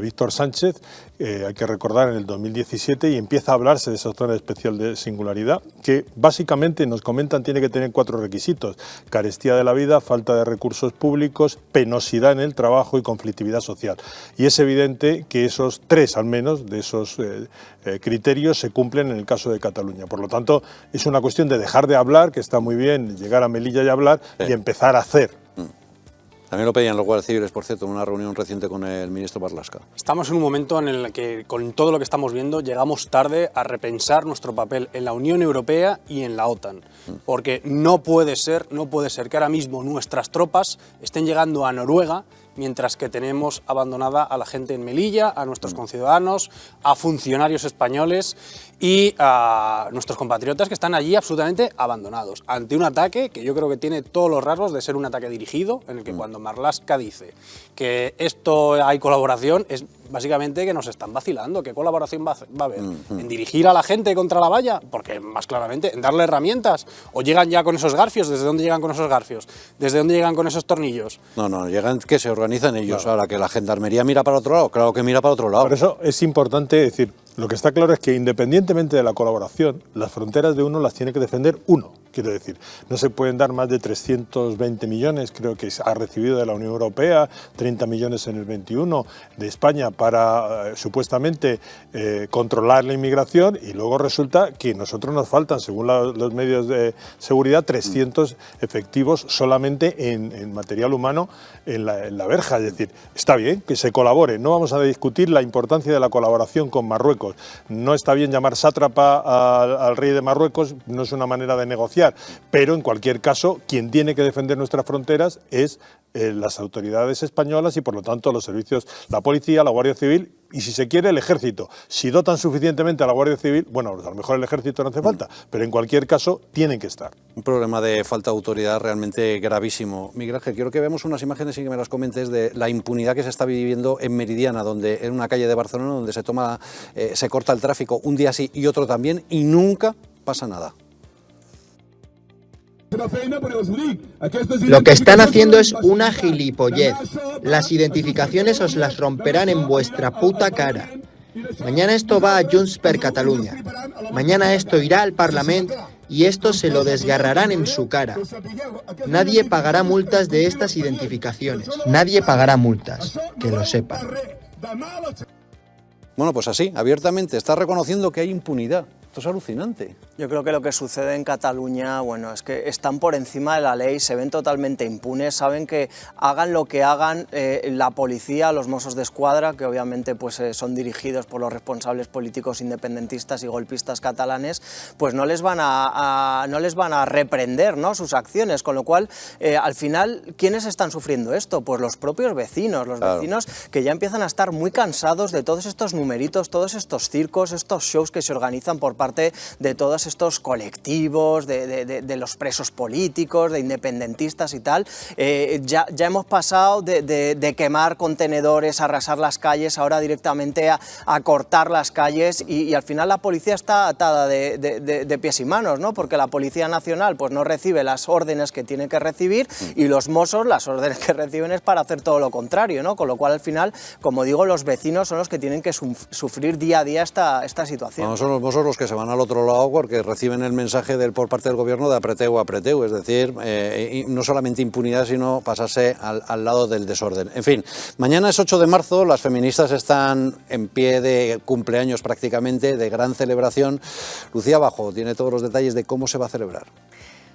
Víctor Sánchez, hay que recordar, en el 2017, y empieza a hablarse de esa zona especial de singularidad, que básicamente nos comentan tiene que tener 4 requisitos: carestía de la vida, falta de recursos públicos, penosidad en el trabajo y conflictividad social. Y es evidente que esos 3, al menos, de esos criterios se cumplen en el caso de Cataluña. Por lo tanto, es una cuestión de dejar de hablar, que está muy bien llegar a Melilla y hablar, y empezar a hacer. También lo pedían los guardias civiles, por cierto, en una reunión reciente con el ministro Marlaska. Estamos en un momento en el que, con todo lo que estamos viendo, llegamos tarde a repensar nuestro papel en la Unión Europea y en la OTAN. Porque no puede ser que ahora mismo nuestras tropas estén llegando a Noruega, mientras que tenemos abandonada a la gente en Melilla, a nuestros conciudadanos, a funcionarios españoles y a nuestros compatriotas que están allí absolutamente abandonados, ante un ataque que yo creo que tiene todos los rasgos de ser un ataque dirigido, en el que cuando Marlaska dice que esto hay colaboración, es básicamente que nos están vacilando. ¿Qué colaboración va a haber? ¿En dirigir a la gente contra la valla? Porque más claramente, en darle herramientas. ¿O llegan ya con esos garfios? ¿Desde dónde llegan con esos garfios? ¿Desde dónde llegan con esos tornillos? No, llegan que se organizan ellos. Claro. Ahora, que la gendarmería mira para otro lado, claro que mira para otro lado. Por eso es importante decir, lo que está claro es que independientemente de la colaboración, las fronteras de uno las tiene que defender uno. Quiero decir, no se pueden dar más de 320 millones, creo que ha recibido de la Unión Europea, 30 millones en el 21 de España para supuestamente controlar la inmigración, y luego resulta que nosotros nos faltan, según los medios de seguridad, 300 efectivos solamente en material humano en la verja. Es decir, está bien que se colabore, no vamos a discutir la importancia de la colaboración con Marruecos, no está bien llamar sátrapa al rey de Marruecos, no es una manera de negociar. Pero en cualquier caso, quien tiene que defender nuestras fronteras es las autoridades españolas y por lo tanto los servicios, la policía, la Guardia Civil y, si se quiere, el ejército. Si dotan suficientemente a la Guardia Civil, bueno, a lo mejor el ejército no hace falta, pero en cualquier caso tienen que estar. Un problema de falta de autoridad realmente gravísimo. Miguel Ángel, quiero que veamos unas imágenes y que me las comentes de la impunidad que se está viviendo en Meridiana, donde en una calle de Barcelona donde se corta el tráfico un día sí y otro también y nunca pasa nada. Lo que están haciendo es una gilipollez. Las identificaciones os las romperán en vuestra puta cara. Mañana esto va a Junts per Catalunya. Mañana esto irá al Parlamento y esto se lo desgarrarán en su cara. Nadie pagará multas de estas identificaciones. Nadie pagará multas, que lo sepan. Bueno, pues así, abiertamente, está reconociendo que hay impunidad. Esto es alucinante. Yo creo que lo que sucede en Cataluña, bueno, es que están por encima de la ley, se ven totalmente impunes, saben que hagan lo que hagan la policía, los Mossos d'Esquadra, que obviamente pues, son dirigidos por los responsables políticos independentistas y golpistas catalanes, pues no les van a reprender, ¿no?, sus acciones, con lo cual, al final, ¿quiénes están sufriendo esto? Pues los propios vecinos, vecinos que ya empiezan a estar muy cansados de todos estos numeritos, todos estos circos, estos shows que se organizan por parte de todos estos colectivos, de los presos políticos, de independentistas y tal. Ya hemos pasado de quemar contenedores, arrasar las calles, ahora directamente a cortar las calles y al final la policía está atada de pies y manos, ¿no? Porque la Policía Nacional pues no recibe las órdenes que tiene que recibir y los Mossos las órdenes que reciben es para hacer todo lo contrario, ¿no? Con lo cual al final, como digo, los vecinos son los que tienen que sufrir día a día esta situación. No, son los Mossos los que se van al otro lado porque reciben el mensaje por parte del gobierno de apreteu, es decir, no solamente impunidad, sino pasarse al lado del desorden. En fin, mañana es 8 de marzo, las feministas están en pie de cumpleaños prácticamente, de gran celebración. Lucía Bajo tiene todos los detalles de cómo se va a celebrar.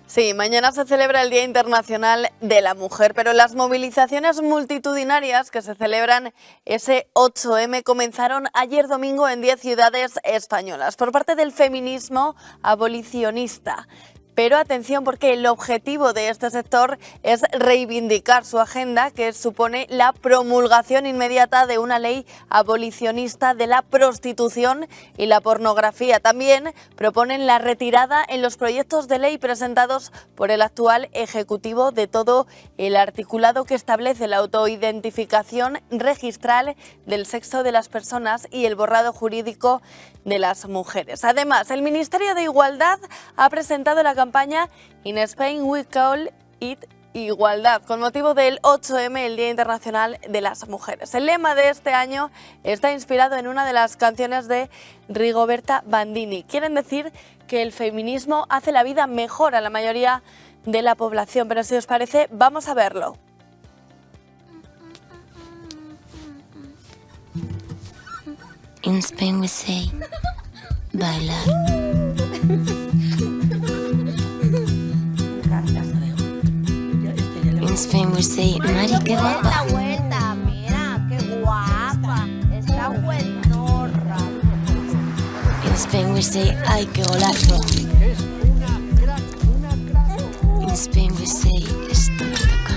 Sí, mañana se celebra el Día Internacional de la Mujer, pero las movilizaciones multitudinarias que se celebran ese 8M comenzaron ayer domingo en 10 ciudades españolas por parte del feminismo abolicionista. Pero atención, porque el objetivo de este sector es reivindicar su agenda, que supone la promulgación inmediata de una ley abolicionista de la prostitución y la pornografía. También proponen la retirada en los proyectos de ley presentados por el actual Ejecutivo de todo el articulado que establece la autoidentificación registral del sexo de las personas y el borrado jurídico de las mujeres. Además, el Ministerio de Igualdad ha presentado la campaña In Spain We Call It Igualdad, con motivo del 8M, el Día Internacional de las Mujeres. El lema de este año está inspirado en una de las canciones de Rigoberta Bandini. Quieren decir que el feminismo hace la vida mejor a la mayoría de la población, pero si os parece, vamos a verlo. In Spain we say, bailar. In Spain we say, Mari, qué guapa. Vuelta, mira, qué guapa. Está buenorra. In Spain we say, ay, qué golazo. In Spain we say, esto me toca.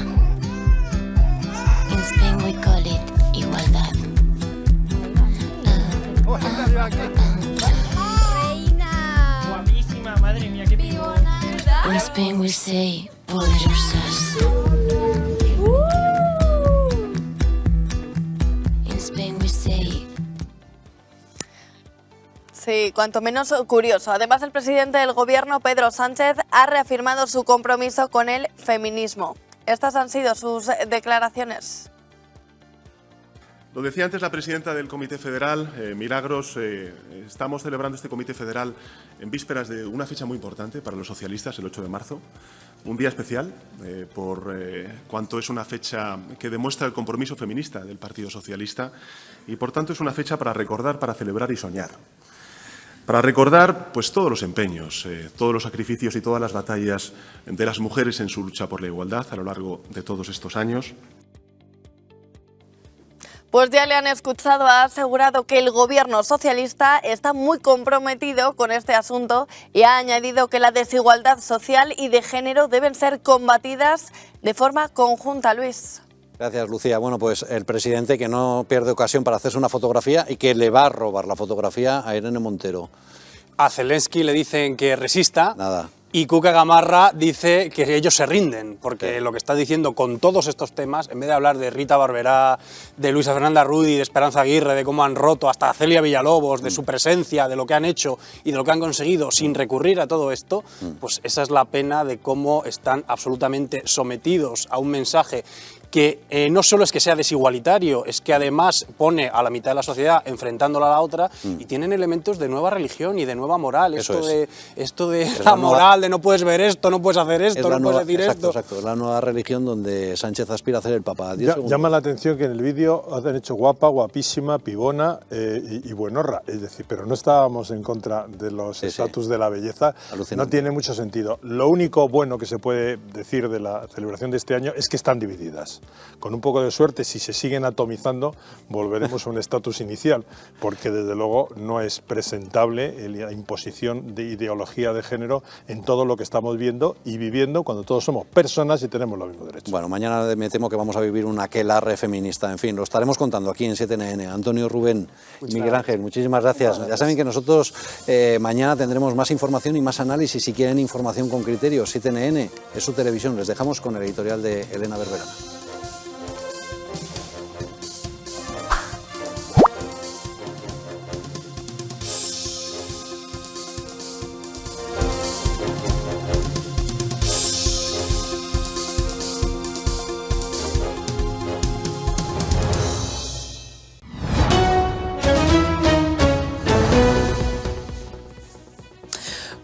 In Spain we call it igualdad. Reina. Guapísima, madre mía, qué pibona. In Spain we say, poderosas. In Spain we say. Sí, cuanto menos curioso. Además, el presidente del gobierno, Pedro Sánchez, ha reafirmado su compromiso con el feminismo. Estas han sido sus declaraciones. Lo decía antes la presidenta del Comité Federal, Milagros, estamos celebrando este Comité Federal en vísperas de una fecha muy importante para los socialistas, el 8 de marzo, un día especial por cuanto es una fecha que demuestra el compromiso feminista del Partido Socialista y, por tanto, es una fecha para recordar, para celebrar y soñar. Para recordar pues, todos los empeños, todos los sacrificios y todas las batallas de las mujeres en su lucha por la igualdad a lo largo de todos estos años. Pues ya le han escuchado, ha asegurado que el gobierno socialista está muy comprometido con este asunto y ha añadido que la desigualdad social y de género deben ser combatidas de forma conjunta. Luis. Gracias, Lucía. Bueno, pues el presidente que no pierde ocasión para hacerse una fotografía y que le va a robar la fotografía a Irene Montero. A Zelensky le dicen que resista. Nada. Y Cuca Gamarra dice que ellos se rinden, porque lo que está diciendo con todos estos temas, en vez de hablar de Rita Barberá, de Luisa Fernanda Rudy, de Esperanza Aguirre, de cómo han roto hasta Celia Villalobos, de su presencia, de lo que han hecho y de lo que han conseguido sin recurrir a todo esto, pues esa es la pena de cómo están absolutamente sometidos a un mensaje que no solo es que sea desigualitario, es que además pone a la mitad de la sociedad enfrentándola a la otra y tienen elementos de nueva religión y de nueva moral. Esto de la moral, de no puedes ver esto, no puedes hacer esto, no puedes decir esto. Exacto, es la nueva religión donde Sánchez aspira a ser el Papa. Llama la atención que en el vídeo han hecho guapa, guapísima, pibona y buenorra. Es decir, pero no estábamos en contra de los estatus de la belleza. No tiene mucho sentido. Lo único bueno que se puede decir de la celebración de este año es que están divididas. más. Con un poco de suerte, si se siguen atomizando, volveremos a un estatus inicial, porque desde luego no es presentable la imposición de ideología de género en todo lo que estamos viendo y viviendo cuando todos somos personas y tenemos los mismos derechos. Bueno, mañana me temo que vamos a vivir un aquelarre feminista. En fin, lo estaremos contando aquí en 7NN. Antonio, Rubén, Miguel Ángel, muchísimas gracias. Ya saben que nosotros mañana tendremos más información y más análisis. Si quieren información con criterio, 7NN es su televisión. Les dejamos con el editorial de Elena Berberana.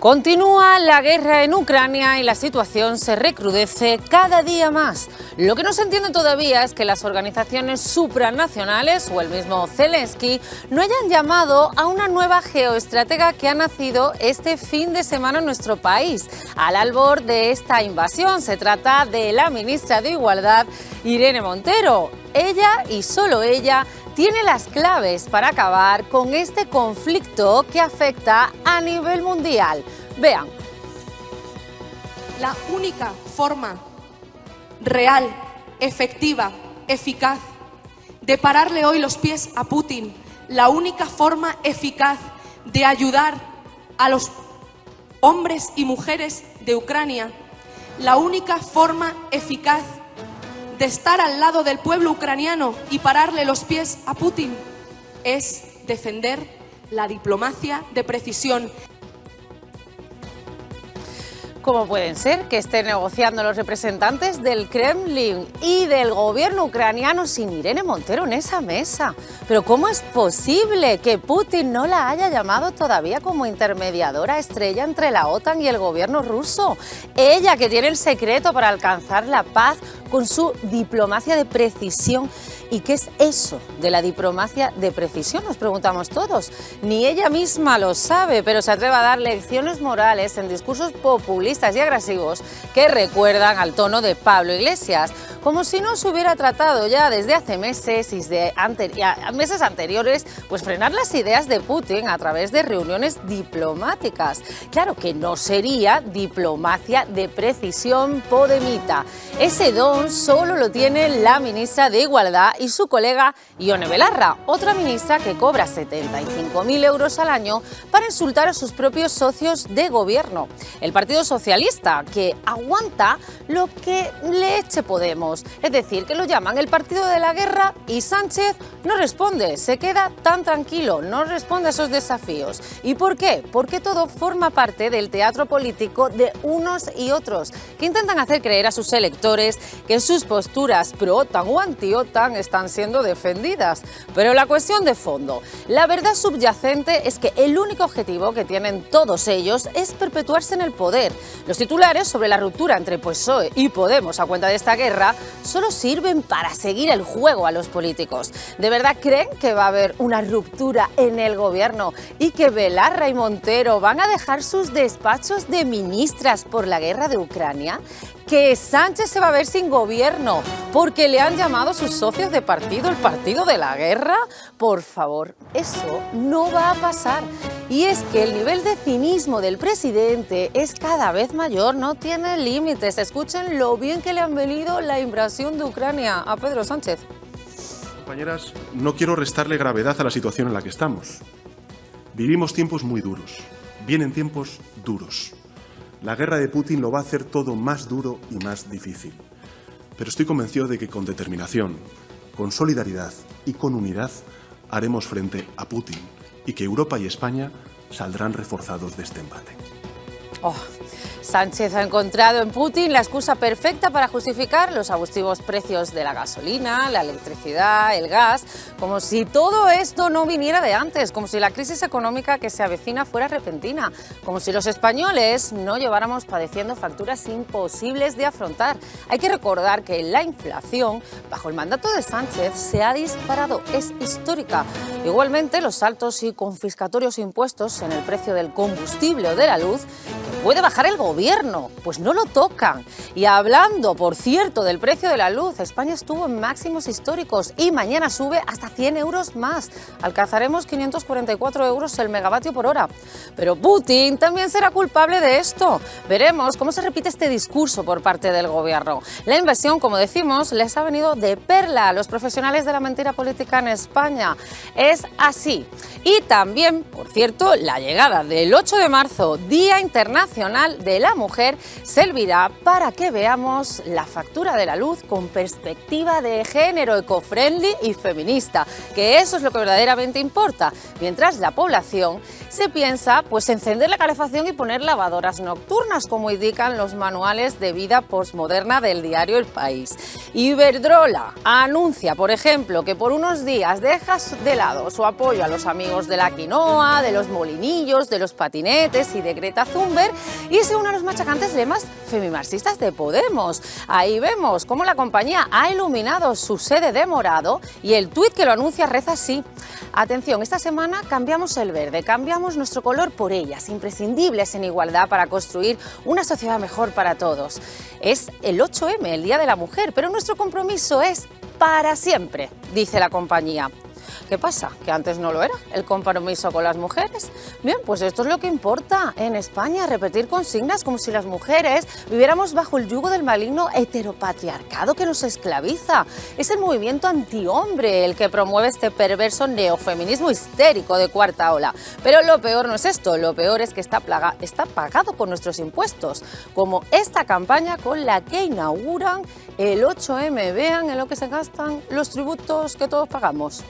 Continúa la guerra en Ucrania y la situación se recrudece cada día más. Lo que no se entiende todavía es que las organizaciones supranacionales o el mismo Zelensky no hayan llamado a una nueva geoestratega que ha nacido este fin de semana en nuestro país. Al albor de esta invasión se trata de la ministra de Igualdad, Irene Montero. Ella y solo ella tiene las claves para acabar con este conflicto que afecta a nivel mundial. Vean. La única forma real, efectiva, eficaz de pararle hoy los pies a Putin, la única forma eficaz de ayudar a los hombres y mujeres de Ucrania, la única forma eficaz de estar al lado del pueblo ucraniano y pararle los pies a Putin es defender la diplomacia de precisión. ¿Cómo pueden ser que estén negociando los representantes del Kremlin y del gobierno ucraniano sin Irene Montero en esa mesa? Pero ¿cómo es posible que Putin no la haya llamado todavía como intermediadora estrella entre la OTAN y el gobierno ruso? Ella, que tiene el secreto para alcanzar la paz con su diplomacia de precisión. ¿Y qué es eso de la diplomacia de precisión? Nos preguntamos todos. Ni ella misma lo sabe, pero se atreve a dar lecciones morales en discursos populistas y agresivos que recuerdan al tono de Pablo Iglesias, como si no se hubiera tratado ya desde hace meses y meses anteriores, pues frenar las ideas de Putin a través de reuniones diplomáticas. Claro que no sería diplomacia de precisión podemita. Ese don solo lo tiene la ministra de Igualdad y su colega Ione Belarra, otra ministra que cobra 75.000 euros al año para insultar a sus propios socios de gobierno. El Partido Socialista, que aguanta lo que le eche Podemos, es decir, que lo llaman el partido de la guerra, y Sánchez no responde, se queda tan tranquilo, no responde a esos desafíos. ¿Y por qué? Porque todo forma parte del teatro político de unos y otros, que intentan hacer creer a sus electores que sus posturas pro-OTAN o anti-OTAN están siendo defendidas. Pero la cuestión de fondo, la verdad subyacente es que el único objetivo que tienen todos ellos es perpetuarse en el poder. Los titulares sobre la ruptura entre PSOE y Podemos a cuenta de esta guerra solo sirven para seguir el juego a los políticos. ¿De verdad creen que va a haber una ruptura en el gobierno y que Belarra y Montero van a dejar sus despachos de ministras por la guerra de Ucrania? ¿Que Sánchez se va a ver sin gobierno porque le han llamado sus socios de partido el partido de la guerra? Por favor, eso no va a pasar. Y es que el nivel de cinismo del presidente es cada vez mayor, no tiene límites. Escuchen lo bien que le han venido la invasión de Ucrania a Pedro Sánchez. Compañeras, no quiero restarle gravedad a la situación en la que estamos. Vivimos tiempos muy duros. Vienen tiempos duros. La guerra de Putin lo va a hacer todo más duro y más difícil. Pero estoy convencido de que con determinación, con solidaridad y con unidad haremos frente a Putin y que Europa y España saldrán reforzados de este embate. Sánchez ha encontrado en Putin la excusa perfecta para justificar los abusivos precios de la gasolina, la electricidad, el gas, como si todo esto no viniera de antes, como si la crisis económica que se avecina fuera repentina, como si los españoles no lleváramos padeciendo facturas imposibles de afrontar. Hay que recordar que la inflación, bajo el mandato de Sánchez, se ha disparado, es histórica. Igualmente, los altos y confiscatorios impuestos en el precio del combustible o de la luz, que puede bajar el gobierno, pues no lo tocan. Y hablando, por cierto, del precio de la luz, España estuvo en máximos históricos y mañana sube hasta 100 euros más. Alcanzaremos 544 euros el megavatio por hora. Pero Putin también será culpable de esto. Veremos cómo se repite este discurso por parte del gobierno. La invasión, como decimos, les ha venido de perla a los profesionales de la mentira política en España. Es así. Y también, por cierto, la llegada del 8 de marzo, Día Internacional de la Mujer, servirá para que veamos la factura de la luz con perspectiva de género, eco-friendly y feminista, que eso es lo que verdaderamente importa, mientras la población se piensa pues encender la calefacción y poner lavadoras nocturnas, como indican los manuales de vida postmoderna del diario El País. Iberdrola anuncia, por ejemplo, que por unos días deja de lado su apoyo a los amigos de la quinoa, de los molinillos, de los patinetes y de Greta Thunberg y se une a los machacantes lemas femimarxistas de Podemos. Ahí vemos cómo la compañía ha iluminado su sede de morado y el tuit que lo anuncia reza así: atención, esta semana cambiamos el verde, cambiamos nuestro color por ellas, imprescindibles en igualdad para construir una sociedad mejor para todos. Es el 8M, el Día de la Mujer, pero nuestro compromiso es para siempre, dice la compañía. ¿Qué pasa? ¿Que antes no lo era el compromiso con las mujeres? Bien, pues esto es lo que importa en España, repetir consignas como si las mujeres viviéramos bajo el yugo del maligno heteropatriarcado que nos esclaviza. Es el movimiento antihombre el que promueve este perverso neofeminismo histérico de cuarta ola. Pero lo peor no es esto, lo peor es que está pagado con nuestros impuestos, como esta campaña con la que inauguran el 8M. Vean en lo que se gastan los tributos que todos pagamos.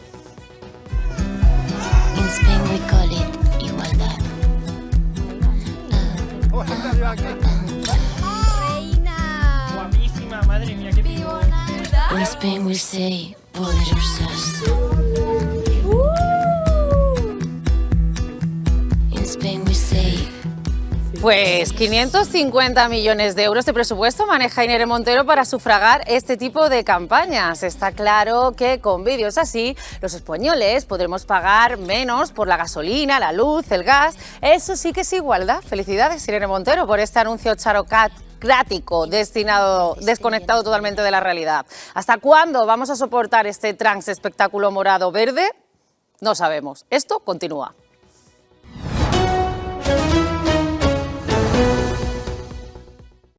In Spain we call it igualdad. Reina. Guapísima, madre mía, qué In Spain we say poderosas. In Spain we say. Pues 550 millones de euros de presupuesto maneja Irene Montero para sufragar este tipo de campañas. Está claro que con vídeos así los españoles podremos pagar menos por la gasolina, la luz, el gas. Eso sí que es igualdad. Felicidades, Irene Montero, por este anuncio charocrático, desconectado totalmente de la realidad. ¿Hasta cuándo vamos a soportar este trans espectáculo morado-verde? No sabemos. Esto continúa.